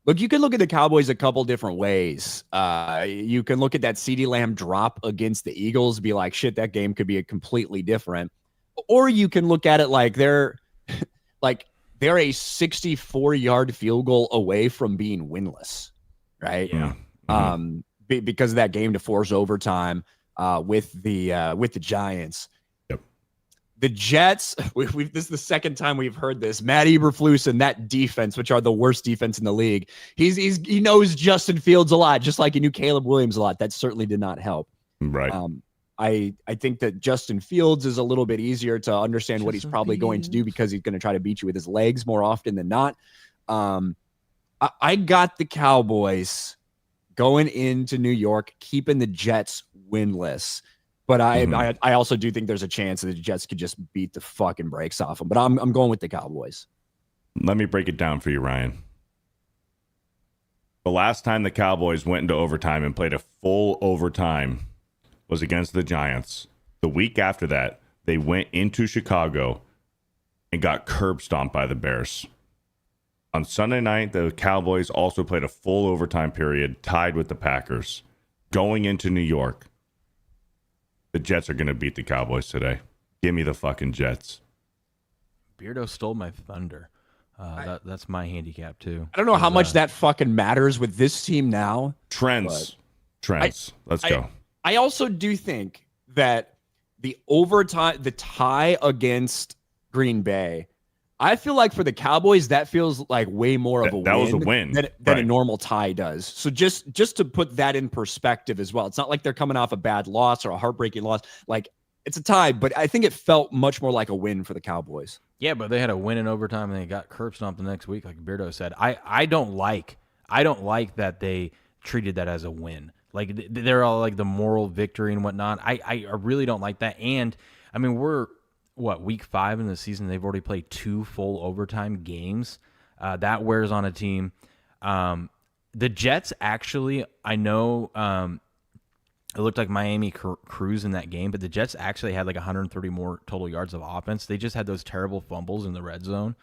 Look, you can look at the Cowboys a couple different ways. You can look at that CeeDee Lamb drop against the Eagles, be like, shit, that game could be a completely different. Or you can look at it like they're a 64-yard field goal away from being winless, right? Yeah. Because of that game to force overtime with the Giants. The Jets, this is the second time we've heard this. Matt Eberflus and that defense, which are the worst defense in the league. He knows Justin Fields a lot, just like he knew Caleb Williams a lot. That certainly did not help. Right. I think that Justin Fields is a little bit easier to understand what he's probably going to do because he's going to try to beat you with his legs more often than not. I got the Cowboys going into New York, keeping the Jets winless. But I also do think there's a chance that the Jets could just beat the fucking brakes off them. But I'm going with the Cowboys. Let me break it down for you, Ryan. The last time the Cowboys went into overtime and played a full overtime was against the Giants. The week after that, they went into Chicago and got curb stomped by the Bears. On Sunday night, the Cowboys also played a full overtime period, tied with the Packers. Going into New York, the Jets are going to beat the Cowboys today. Give me the fucking Jets. Beardo stole my thunder. That's my handicap, too. I don't know how much that fucking matters with this team now. Trends. Let's go. I also do think that the tie against Green Bay, I feel like for the Cowboys, that feels like way more of a win. That was a win. Than a normal tie does. So just to put that in perspective as well, it's not like they're coming off a bad loss or a heartbreaking loss. Like, it's a tie, but I think it felt much more like a win for the Cowboys. Yeah, but they had a win in overtime and they got curb stomped the next week, like Beardo said. I don't like that they treated that as a win. Like, they're all like the moral victory and whatnot. I really don't like that. And I mean, we're week 5 in the season? They've already played 2 full overtime games. That wears on a team. The Jets actually, I know it looked like Miami cruised in that game, but the Jets actually had like 130 more total yards of offense. They just had those terrible fumbles in the red zone.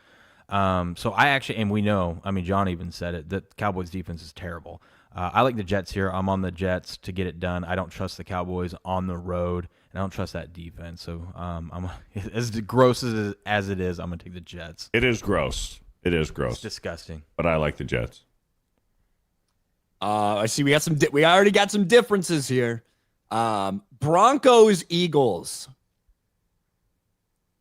So I actually, and we know, I mean, John even said it, that Cowboys defense is terrible. I like the Jets here. I'm on the Jets to get it done. I don't trust the Cowboys on the road, and I don't trust that defense. So I'm as gross as it is, I'm going to take the Jets. It is gross. It's disgusting. But I like the Jets. I see we already got some differences here. Broncos, Eagles.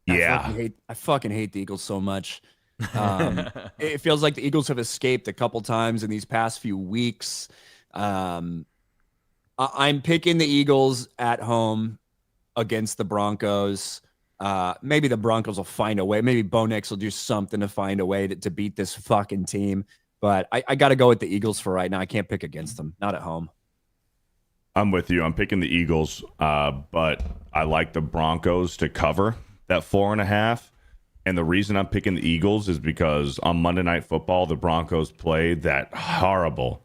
Yeah. I fucking hate the Eagles so much. It feels like the Eagles have escaped a couple times in these past few weeks. I'm picking the Eagles at home against the Broncos. Maybe the Broncos will find a way. Maybe Bo Nix will do something to find a way to beat this fucking team. But I got to go with the Eagles for right now. I can't pick against them. Not at home. I'm with you. I'm picking the Eagles, but I like the Broncos to cover that 4.5. And the reason I'm picking the Eagles is because on Monday Night Football, the Broncos played that horrible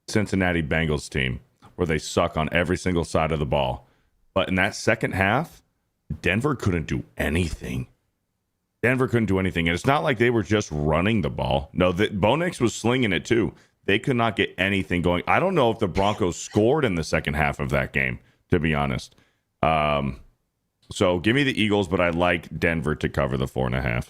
Cincinnati Bengals team where they suck on every single side of the ball. But in that second half, Denver couldn't do anything. And it's not like they were just running the ball. No, Bo Nix was slinging it too. They could not get anything going. I don't know if the Broncos scored in the second half of that game, to be honest. So give me the Eagles, but I like Denver to cover the 4.5.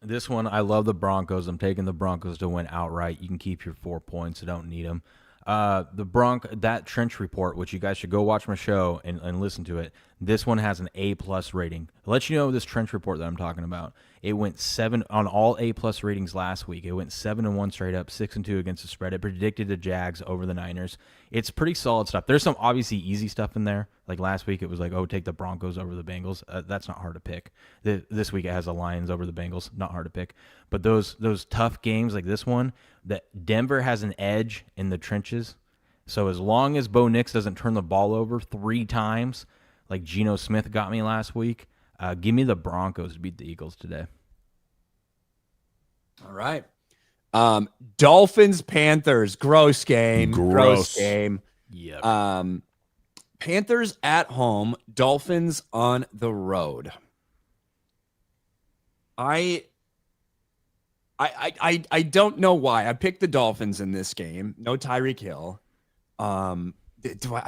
This one, I love the Broncos. I'm taking the Broncos to win outright. You can keep your 4 points. I don't need them. That trench report, which you guys should go watch my show and listen to it. This one has an A+ rating. I'll let you know this trench report that I'm talking about. It went 7 on all A+ ratings last week. It went 7-1 straight up, 6-2 against the spread. It predicted the Jags over the Niners. It's pretty solid stuff. There's some obviously easy stuff in there. Like last week, it was like, oh, take the Broncos over the Bengals. That's not hard to pick. This week, it has the Lions over the Bengals. Not hard to pick. But those tough games like this one, that Denver has an edge in the trenches. So as long as Bo Nix doesn't turn the ball over 3 times, like Geno Smith got me last week, give me the Broncos to beat the Eagles today. All right. Dolphins, Panthers, gross game. Gross game. Yeah. Panthers at home, Dolphins on the road. I don't know why. I picked the Dolphins in this game. No Tyreek Hill.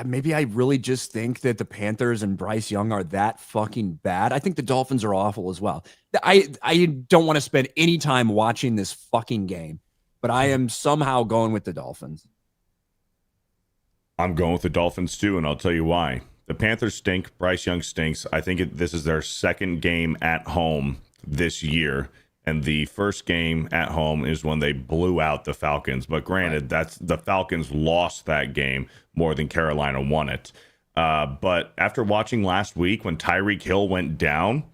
Maybe I really just think that the Panthers and Bryce Young are that fucking bad. I think the Dolphins are awful as well. I don't want to spend any time watching this fucking game, but I am somehow going with the Dolphins. I'm going with the Dolphins too, and I'll tell you why. The Panthers stink. Bryce Young stinks. I think this is their second game at home this year. And the first game at home is when they blew out the Falcons. But granted, that's the Falcons lost that game more than Carolina won it. But after watching last week when Tyreek Hill went down,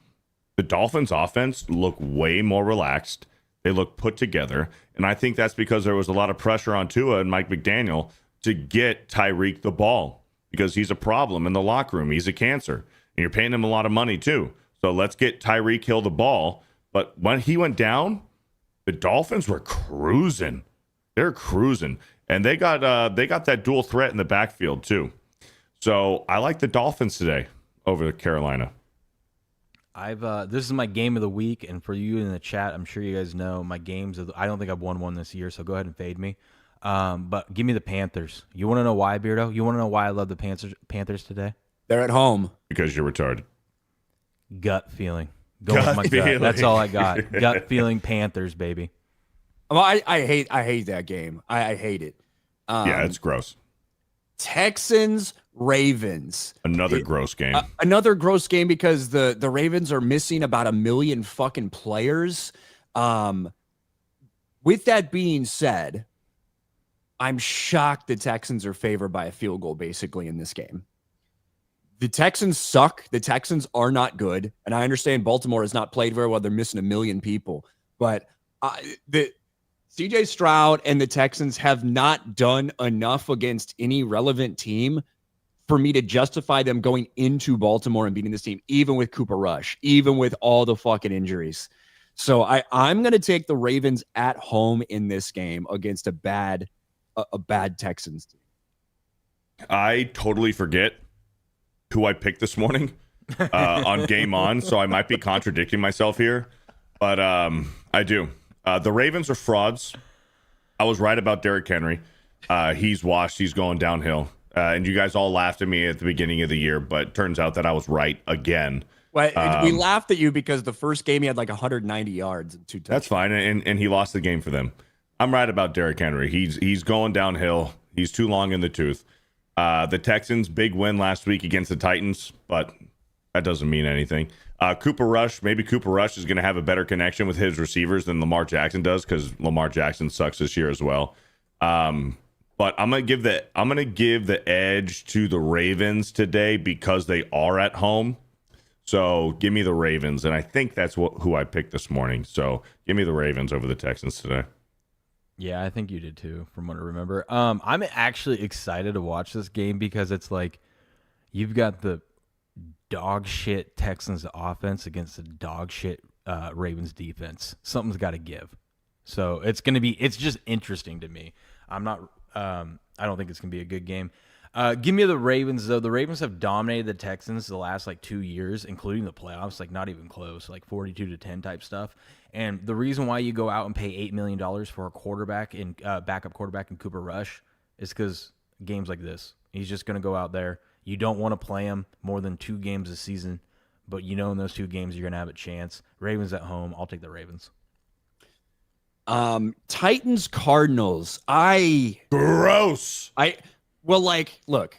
the Dolphins offense looked way more relaxed. They look put together. And I think that's because there was a lot of pressure on Tua and Mike McDaniel to get Tyreek the ball because he's a problem in the locker room. He's a cancer. And you're paying him a lot of money too. So let's get Tyreek Hill the ball. But when he went down, the Dolphins were cruising. They're cruising. And they got that dual threat in the backfield too. So I like the Dolphins today over Carolina. This is my game of the week, and for you in the chat, I'm sure you guys know my games. I don't think I've won one this year, so go ahead and fade me. But give me the Panthers. You want to know why, Beardo? You want to know why I love the Panthers today? They're at home. Because you're retarded. Gut feeling. Go with my gut. That's all I got. Gut feeling Panthers, baby. Well, I hate that game. I hate it. Yeah, it's gross. Texans, Ravens. Another gross game. Another gross game because the Ravens are missing about 1 million fucking players. With that being said, I'm shocked the Texans are favored by a field goal basically in this game. The Texans suck. The Texans are not good. And I understand Baltimore has not played very well. They're missing 1 million people. But the CJ Stroud and the Texans have not done enough against any relevant team for me to justify them going into Baltimore and beating this team, even with Cooper Rush, even with all the fucking injuries. So I'm going to take the Ravens at home in this game against a bad Texans team. I totally forget who I picked this morning on Game On, so I might be contradicting myself here, but I do. The Ravens are frauds. I was right about Derrick Henry. He's washed. He's going downhill. And you guys all laughed at me at the beginning of the year, but turns out that I was right again. Well, we laughed at you because the first game he had like 190 yards and 2 touchdowns. That's fine, and he lost the game for them. I'm right about Derrick Henry. He's going downhill. He's too long in the tooth. The Texans, big win last week against the Titans, but That doesn't mean anything. Cooper Rush, maybe Cooper Rush is going to have a better connection with his receivers than Lamar Jackson does because Lamar Jackson sucks this year as well. But I'm gonna give the edge to the Ravens today because they are at home. So give me the Ravens, and I think that's who I picked this morning. So give me the Ravens over the Texans today. Yeah, I think you did too, from what I remember. I'm actually excited to watch this game because it's like you've got the dog shit Texans offense against the dog shit Ravens defense. Something's got to give. So it's just interesting to me. I don't think it's gonna be a good game. Give me the Ravens though. The Ravens have dominated the Texans the last 2 years, including the playoffs, not even close, 42-10 type stuff. And the reason why you go out and pay $8 million for a quarterback and backup quarterback in Cooper Rush is because games like this, he's just gonna go out there. You don't want to play him more than 2 games a season, but in those 2 games you're gonna have a chance. Ravens at home. I'll take the Ravens. Titans Cardinals. Gross. Look,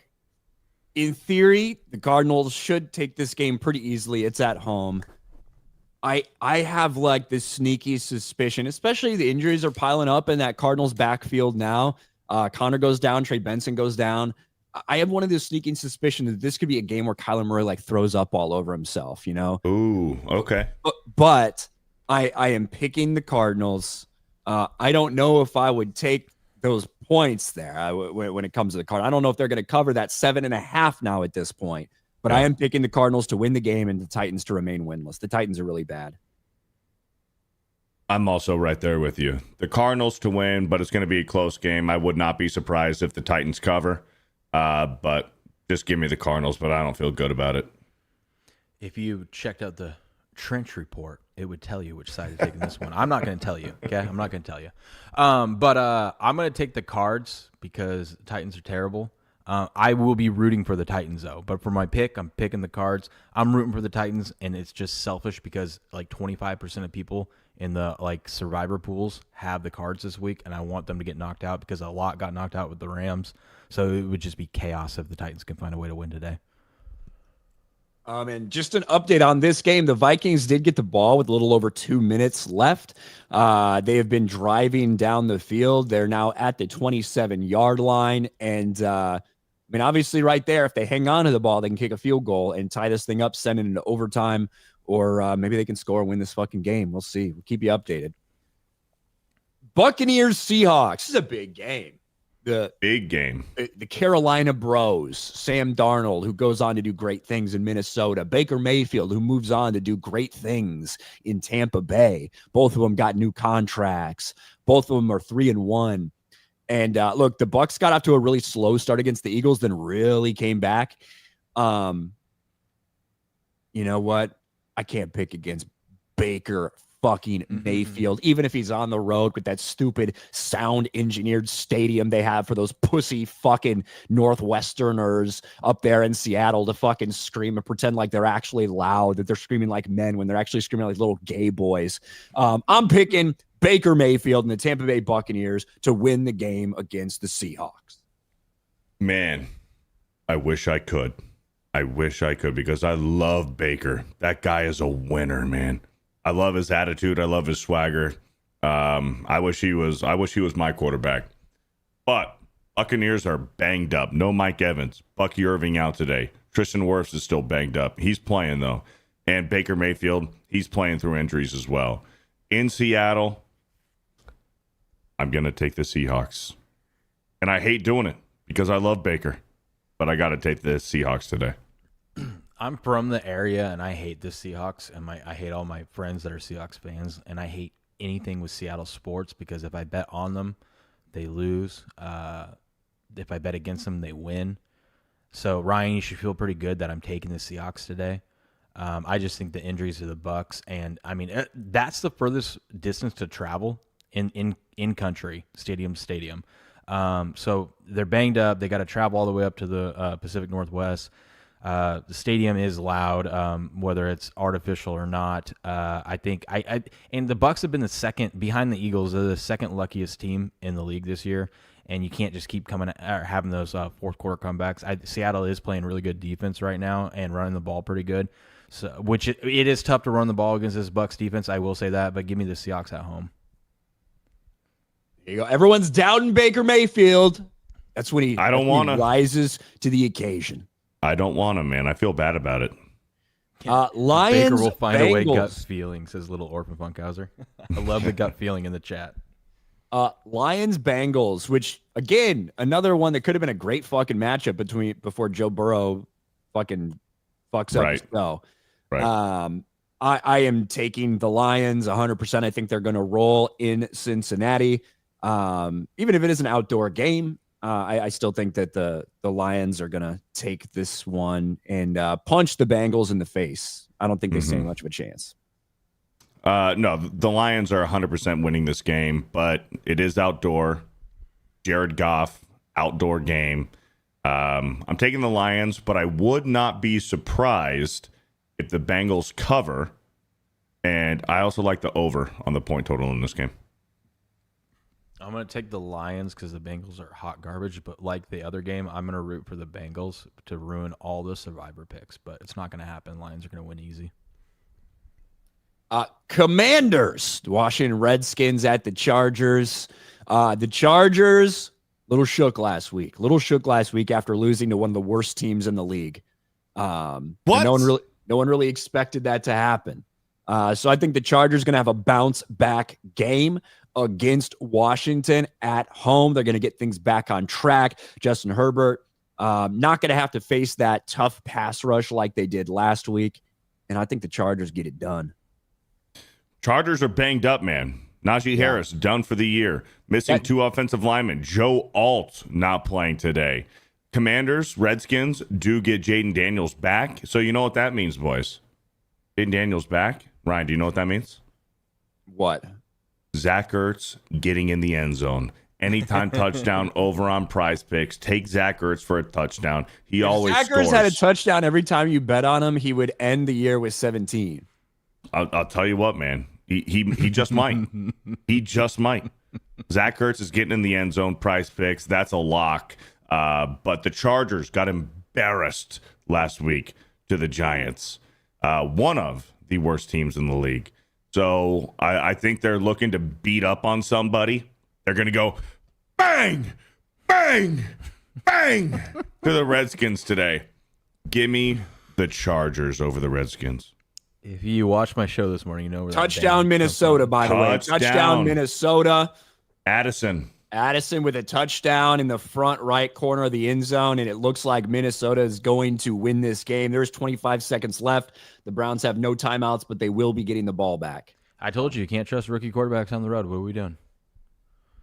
in theory, the Cardinals should take this game pretty easily. It's at home. I have this sneaky suspicion, especially the injuries are piling up in that Cardinals backfield now. Connor goes down, Trey Benson goes down. I have one of those sneaking suspicions that this could be a game where Kyler Murray throws up all over himself, Ooh, okay. But I am picking the Cardinals. I don't know if I would take those points there when it comes to the Cardinals. I don't know if they're going to cover that 7.5 now at this point, but I am picking the Cardinals to win the game and the Titans to remain winless. The Titans are really bad. I'm also right there with you. The Cardinals to win, but it's going to be a close game. I would not be surprised if the Titans cover, but just give me the Cardinals, but I don't feel good about it. If you checked out the trench report, it would tell you which side to take in this one. I'm not going to tell you, okay? I'm not going to tell you. But I'm going to take the Cards because the Titans are terrible. I will be rooting for the Titans, though. But for my pick, I'm picking the Cards. I'm rooting for the Titans, and it's just selfish because 25% of people in the survivor pools have the Cards this week, and I want them to get knocked out because a lot got knocked out with the Rams. So it would just be chaos if the Titans can find a way to win today. And just an update on this game. The Vikings did get the ball with a little over 2 minutes left. They have been driving down the field. They're now at the 27-yard line. And, obviously right there, if they hang on to the ball, they can kick a field goal and tie this thing up, send it into overtime, or maybe they can score and win this fucking game. We'll see. We'll keep you updated. Buccaneers Seahawks. This is a big game. Big game. The Carolina Bros, Sam Darnold, who goes on to do great things in Minnesota, Baker Mayfield, who moves on to do great things in Tampa Bay. Both of them got new contracts. Both of them are 3-1. And look, the Bucs got off to a really slow start against the Eagles, then really came back. You know what? I can't pick against Baker fucking Mayfield, even if he's on the road with that stupid sound engineered stadium they have for those pussy fucking Northwesterners up there in Seattle to fucking scream and pretend like they're actually loud, that they're screaming like men when they're actually screaming like little gay boys. I'm picking Baker Mayfield and the Tampa Bay Buccaneers to win the game against the Seahawks. Man, I wish I could. Because I love Baker. That guy is a winner, man. I love his attitude. I love his swagger. I wish he was my quarterback. But Buccaneers are banged up. No Mike Evans. Bucky Irving out today. Tristan Wirfs is still banged up. He's playing, though. And Baker Mayfield, he's playing through injuries as well. In Seattle, I'm going to take the Seahawks. And I hate doing it because I love Baker. But I got to take the Seahawks today. I'm from the area, and I hate the Seahawks, and I hate all my friends that are Seahawks fans, and I hate anything with Seattle sports because if I bet on them, they lose. If I bet against them, they win. So, Ryan, you should feel pretty good that I'm taking the Seahawks today. I just think the injuries to the Bucs, and that's the furthest distance to travel in country, stadium to stadium. So they're banged up. They got to travel all the way up to the Pacific Northwest. The stadium is loud, whether it's artificial or not. I think and the Bucs have been the second behind the Eagles. They're the second luckiest team in the league this year. and you can't just keep coming or having those fourth quarter comebacks. Seattle is playing really good defense right now and running the ball pretty good. So, which it is tough to run the ball against this Bucs defense. I will say that, but give me the Seahawks at home. There you go. Everyone's doubting Baker Mayfield. That's when he rises to the occasion. I don't want him, man. I feel bad about it. Lions, Baker will find Bengals. a way. Gut feeling, says little Orphan Funkhauser. I love the gut feeling in the chat. Lions, Bengals, which again, another one that could have been a great fucking matchup before Joe Burrow fucking fucks up his show. Right. I am taking the Lions 100%. I think they're going to roll in Cincinnati. Even if it is an outdoor game, I still think that the Lions are going to take this one and punch the Bengals in the face. I don't think they stand much of a chance. No, the Lions are 100% winning this game, but it is outdoor. Jared Goff, outdoor game. I'm taking the Lions, but I would not be surprised if the Bengals cover. And I also like the over on the point total in this game. I'm going to take the Lions because the Bengals are hot garbage, but like the other game, I'm going to root for the Bengals to ruin all the survivor picks, but it's not going to happen. Lions are going to win easy. Commanders, Washington Redskins at the Chargers. The Chargers, little shook last week after losing to one of the worst teams in the league. What? No one really expected that to happen. So I think the Chargers going to have a bounce back game against Washington at home. They're going to get things back on track. Justin Herbert, not going to have to face that tough pass rush like they did last week. And I think the Chargers get it done. Chargers are banged up, man. Najee Harris done for the year. Missing 2 offensive linemen. Joe Alt not playing today. Commanders, Redskins do get Jaden Daniels back. So you know what that means, boys. Jaden Daniels back. Ryan, do you know what that means? What? Zach Ertz getting in the end zone. Anytime touchdown over on Prize Picks. Take Zach Ertz for a touchdown. He always Zach scores. Ertz had a touchdown every time you bet on him. He would end the year with 17. I'll tell you what, man. He just might. He just might. Zach Ertz is getting in the end zone. Prize Picks. That's a lock. But the Chargers got embarrassed last week to the Giants. One of the worst teams in the league. So I think they're looking to beat up on somebody. They're going to go bang, bang, bang to the Redskins today. Give me the Chargers over the Redskins. If you watch my show this morning, you know where touchdown Minnesota, by the way. Touchdown Minnesota. Addison with a touchdown in the front right corner of the end zone, and it looks like Minnesota is going to win this game. There's 25 seconds left. The Browns have no timeouts, but they will be getting the ball back. I told you can't trust rookie quarterbacks on the road. What are we doing?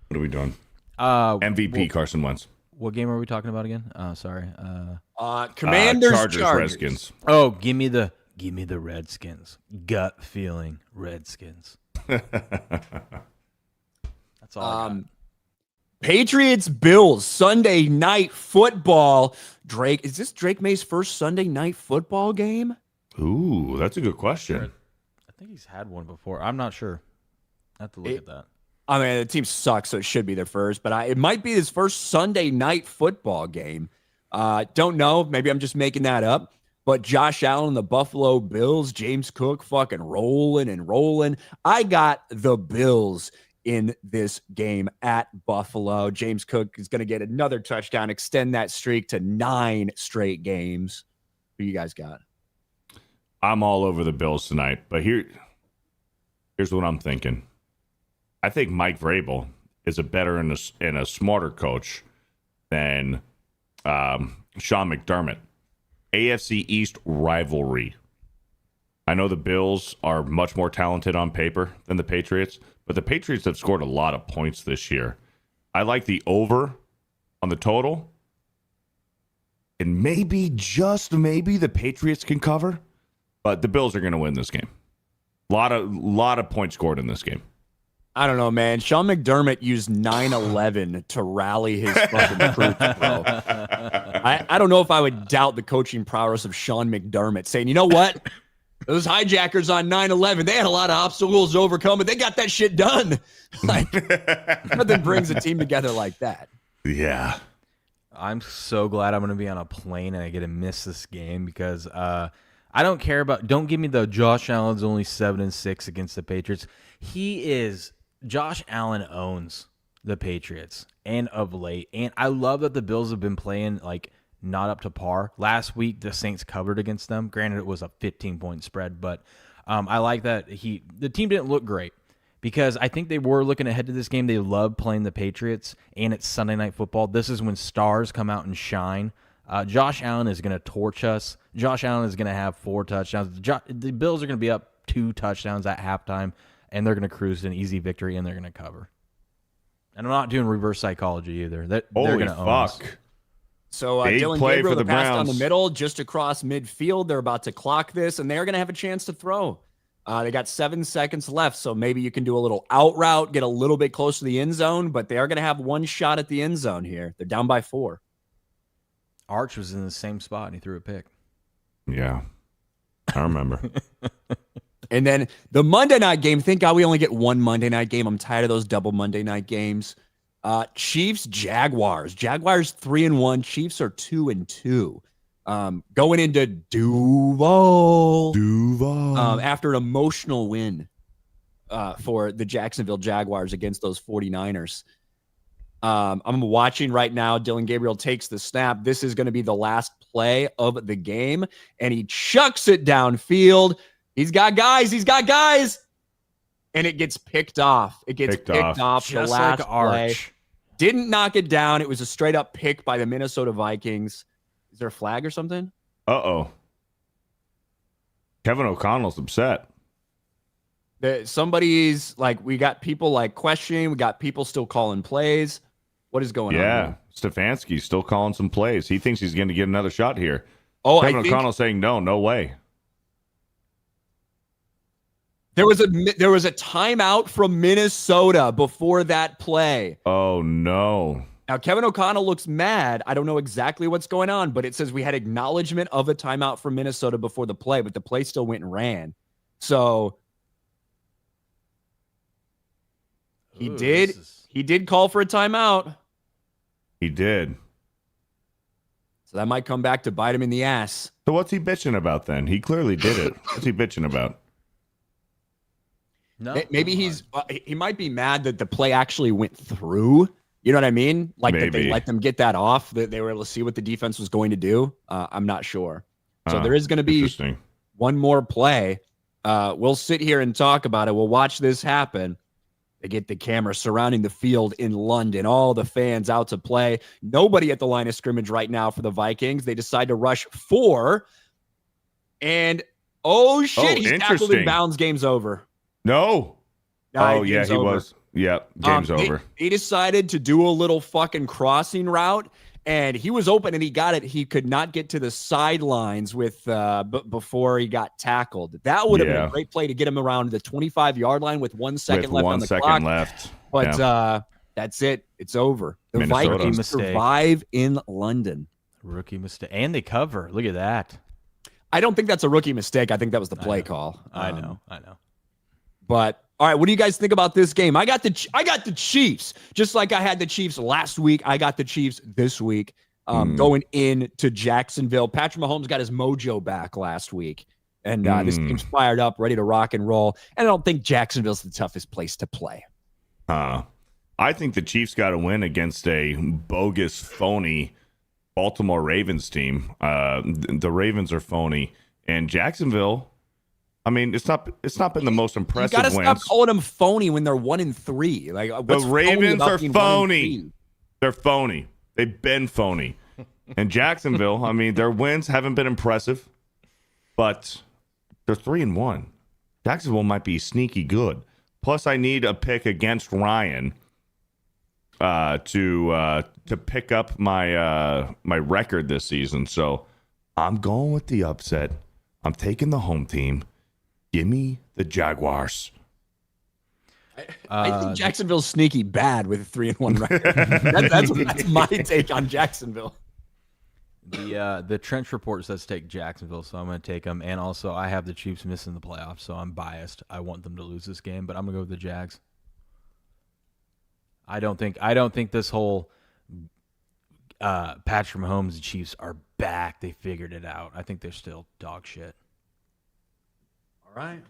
MVP Carson Wentz. What game are we talking about again? Sorry. Commanders, Chargers, Redskins. Oh, give me the Redskins. Gut feeling, Redskins. That's all I got. Patriots, Bills, Sunday night football. Drake, is this Drake May's first Sunday night football game? Ooh, that's a good question. I think he's had one before. I'm not sure. I have to look at that. I mean, the team sucks, so it should be their first, but it might be his first Sunday night football game. Don't know. Maybe I'm just making that up. But Josh Allen and the Buffalo Bills, James Cook fucking rolling and rolling. I got the Bills in this game at Buffalo. James Cook is going to get another touchdown, extend that streak to 9 straight games. Who you guys got? I'm all over the Bills tonight, but here's what I'm thinking. I think Mike Vrabel is a better and a smarter coach than Sean McDermott. AFC East rivalry. I know the Bills are much more talented on paper than the Patriots, but the Patriots have scored a lot of points this year. I like the over on the total. And maybe, just maybe, the Patriots can cover. But the Bills are going to win this game. A lot of points scored in this game. I don't know, man. Sean McDermott used 9/11 to rally his fucking troops, bro. I don't know if I would doubt the coaching prowess of Sean McDermott, saying, you know what? Those hijackers on 9/11, they had a lot of obstacles to overcome, but they got that shit done. Like, nothing brings a team together like that. Yeah. I'm so glad I'm going to be on a plane and I get to miss this game because I don't care about. Don't give me the Josh Allen's only 7-6 against the Patriots. Josh Allen owns the Patriots and of late, and I love that the Bills have been playing like not up to par. Last week the Saints covered against them. Granted, it was a 15-point spread, but I like that the team didn't look great. Because I think they were looking ahead to this game. They love playing the Patriots, and it's Sunday Night Football. This is when stars come out and shine. Josh Allen is going to torch us. Josh Allen is going to have 4 touchdowns. The Bills are going to be up 2 touchdowns at halftime, and they're going to cruise to an easy victory, and they're going to cover. And I'm not doing reverse psychology either. They're Holy going to own us. fuck. So Big Dylan play Gabriel, for the pass down the Browns. middle, just across midfield. They're about to clock this, and they're going to have a chance to throw. They got 7 seconds left, so maybe you can do a little out route, get a little bit close to the end zone, but they are going to have one shot at the end zone here. They're down by 4. Arch was in the same spot, and he threw a pick. Yeah. I remember. And then the Monday night game, thank God we only get one Monday night game. I'm tired of those double Monday night games. Chiefs, Jaguars. Jaguars 3-1. Chiefs are 2-2. Going into Duval after an emotional win for the Jacksonville Jaguars against those 49ers. I'm watching right now. Dylan Gabriel takes the snap. This is going to be the last play of the game, and he chucks it downfield. He's got guys. And it gets picked off. It gets picked off the Just last like Arch. play. Didn't knock it down. It was a straight up pick by the Minnesota Vikings. Is there a flag or something? Uh-oh. Kevin O'Connell's upset. Somebody's like, we got people like questioning. We got people still calling plays. What is going on? Yeah. Stefanski's still calling some plays. He thinks he's going to get another shot here. Oh, Kevin I think O'Connell saying no way. there was a timeout from Minnesota before that play. Oh, no. Now, Kevin O'Connell looks mad. I don't know exactly what's going on, but it says we had acknowledgement of a timeout from Minnesota before the play, but the play still went and ran. So he did call for a timeout. He did. So that might come back to bite him in the ass. So what's he bitching about then? He clearly did it. What's he bitching about? No, Maybe he might be mad that the play actually went through. You know what I mean? Like that they let them get that off, that they were able to see what the defense was going to do. I'm not sure. So there is going to be one more play. We'll sit here and talk about it. We'll watch this happen. They get the camera surrounding the field in London, all the fans out to play. Nobody at the line of scrimmage right now for the Vikings. They decide to rush 4. And, he's tackled in bounds. Game's over. No. Game's he over. was. Yeah, game's over. He decided to do a little fucking crossing route, and he was open and he got it. He could not get to the sidelines with before he got tackled. That would have been a great play to get him around the 25-yard line with 1 second left on the clock. But that's it. It's over. The Minnesota. Vikings survive in London. Rookie mistake. And they cover. Look at that. I don't think that's a rookie mistake. I think that was the play call. I know. But all right, what do you guys think about this game? I got the Chiefs, just like I had the Chiefs last week. I got the Chiefs this week, going into Jacksonville. Patrick Mahomes got his mojo back last week, and this team's fired up, ready to rock and roll. And I don't think Jacksonville's the toughest place to play. I think the Chiefs got to win against a bogus, phony Baltimore Ravens team. The Ravens are phony, and Jacksonville. I mean, it's not been the most impressive. You gotta wins. stop calling them phony when they're 1-3. Like the Ravens are phony. They're phony. They've been phony. And Jacksonville, I mean, their wins haven't been impressive, but they're 3-1. Jacksonville might be sneaky good. Plus, I need a pick against Ryan to pick up my my record this season. So I'm going with the upset. I'm taking the home team. Give me the Jaguars. I think Jacksonville's sneaky bad with a 3-1 record. That's my take on Jacksonville. The trench report says take Jacksonville, so I'm going to take them. And also, I have the Chiefs missing the playoffs, so I'm biased. I want them to lose this game, but I'm going to go with the Jags. I don't think this whole Patrick Mahomes and Chiefs are back. They figured it out. I think they're still dog shit. All right.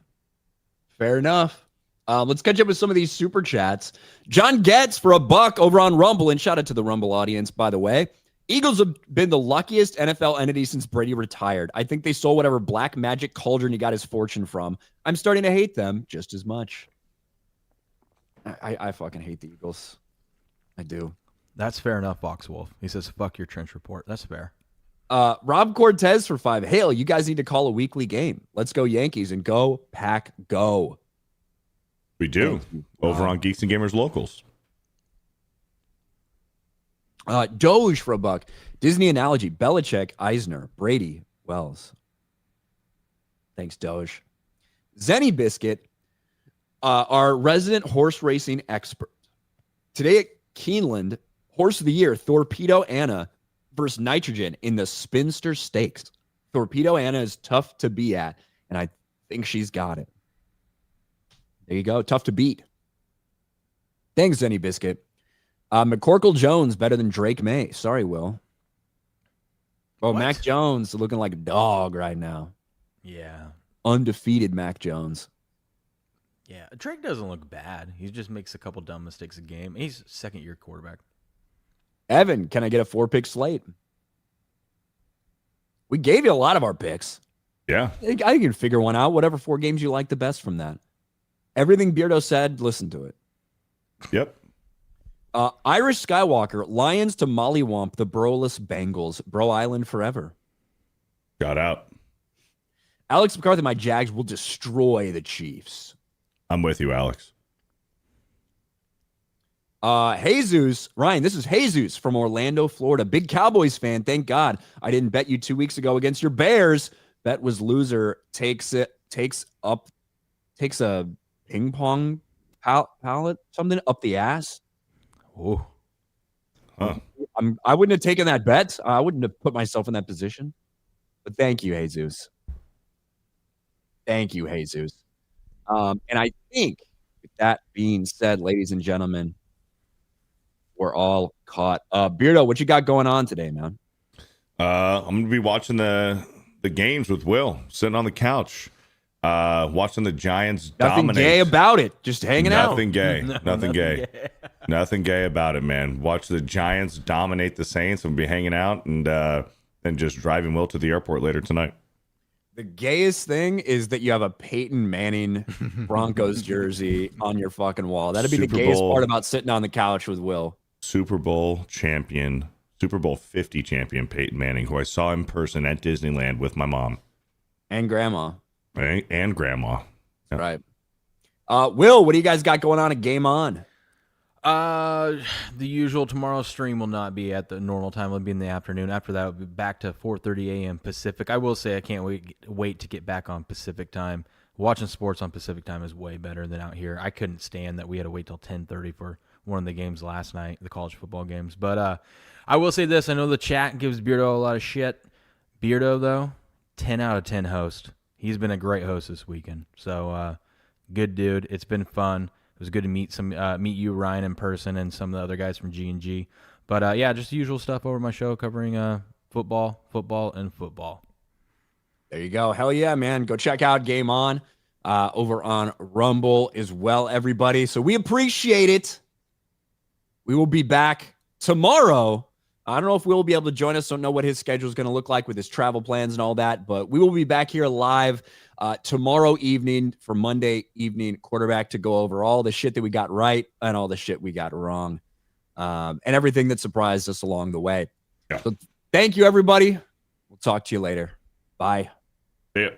Fair enough. Let's catch up with some of these super chats. John Getz for $1 over on Rumble, and shout out to the Rumble audience, by the way. Eagles have been the luckiest NFL entity since Brady retired. I think they stole whatever black magic cauldron he got his fortune from. I'm starting to hate them just as much. I fucking hate the Eagles. I do. That's fair enough, Foxwolf. He says, fuck your trench report. That's fair. Rob Cortez for $5. Hale, you guys need to call a weekly game. Let's go Yankees and go Pack go. We do. Over on Geeks and Gamers Locals. Doge for $1. Disney analogy. Belichick, Eisner, Brady, Wells. Thanks, Doge. Zenny Biscuit, our resident horse racing expert. Today at Keeneland, Horse of the Year, Torpedo Anna versus Nitrogen in the Spinster Stakes. Torpedo Anna is tough to be at, and I think she's got it. There you go. Tough to beat. Thanks, Zenny Biscuit. McCorkle Jones better than Drake May. Sorry, Will. Oh, What? Mac Jones looking like a dog right now. Yeah. Undefeated Mac Jones. Yeah. Drake doesn't look bad. He just makes a couple dumb mistakes a game. He's a second-year quarterback. Evan, can I get a 4-pick slate? We gave you a lot of our picks. Yeah. I can figure one out. Whatever 4 games you like the best from that. Everything Beardo said, listen to it. Yep. Irish Skywalker, Lions to mollywomp the broless Bengals. Bro Island forever. Got out. Alex McCarthy, my Jags will destroy the Chiefs. I'm with you, Alex. Jesus, Ryan, this is Jesus from Orlando, Florida. Big Cowboys fan. Thank God I didn't bet you 2 weeks ago against your Bears. Bet was loser. Takes a ping pong pallet, something up the ass. Oh. Huh. I wouldn't have taken that bet. I wouldn't have put myself in that position. But thank you, Jesus. Thank you, Jesus. And I think with that being said, ladies and gentlemen, we're all caught up. Beardo, what you got going on today, man? I'm going to be watching the games with Will, sitting on the couch, watching the Giants Nothing dominate. gay about it. Just hanging Nothing out. gay. Nothing gay. Nothing gay about it, man. Watch the Giants dominate the Saints and be hanging out and then just driving Will to the airport later tonight. The gayest thing is that you have a Peyton Manning Broncos jersey on your fucking wall. That'd be the Super gayest Bowl. part about sitting on the couch with Will. Super Bowl champion, Super Bowl 50 champion Peyton Manning, who I saw in person at Disneyland with my mom. And grandma. Right? And grandma. Yeah. Right. Will, what do you guys got going on at Game On? The usual. Tomorrow's stream will not be at the normal time. It'll be in the afternoon. After that, it'll be back to 4:30 a.m. Pacific. I will say I can't wait to get back on Pacific time. Watching sports on Pacific time is way better than out here. I couldn't stand that we had to wait till 10:30 for one of the games last night, the college football games. But I will say this. I know the chat gives Beardo a lot of shit. Beardo, though, 10 out of 10 host. He's been a great host this weekend. So good dude. It's been fun. It was good to meet you, Ryan, in person, and some of the other guys from G&G. But yeah, just the usual stuff over my show covering football, and football. There you go. Hell yeah, man. Go check out Game On over on Rumble as well, everybody. So we appreciate it. We will be back tomorrow. I don't know if Will be able to join us. Don't know what his schedule is going to look like with his travel plans and all that, but we will be back here live tomorrow evening for Monday evening quarterback to go over all the shit that we got right and all the shit we got wrong and everything that surprised us along the way. Yeah. So thank you, everybody. We'll talk to you later. Bye. Yeah.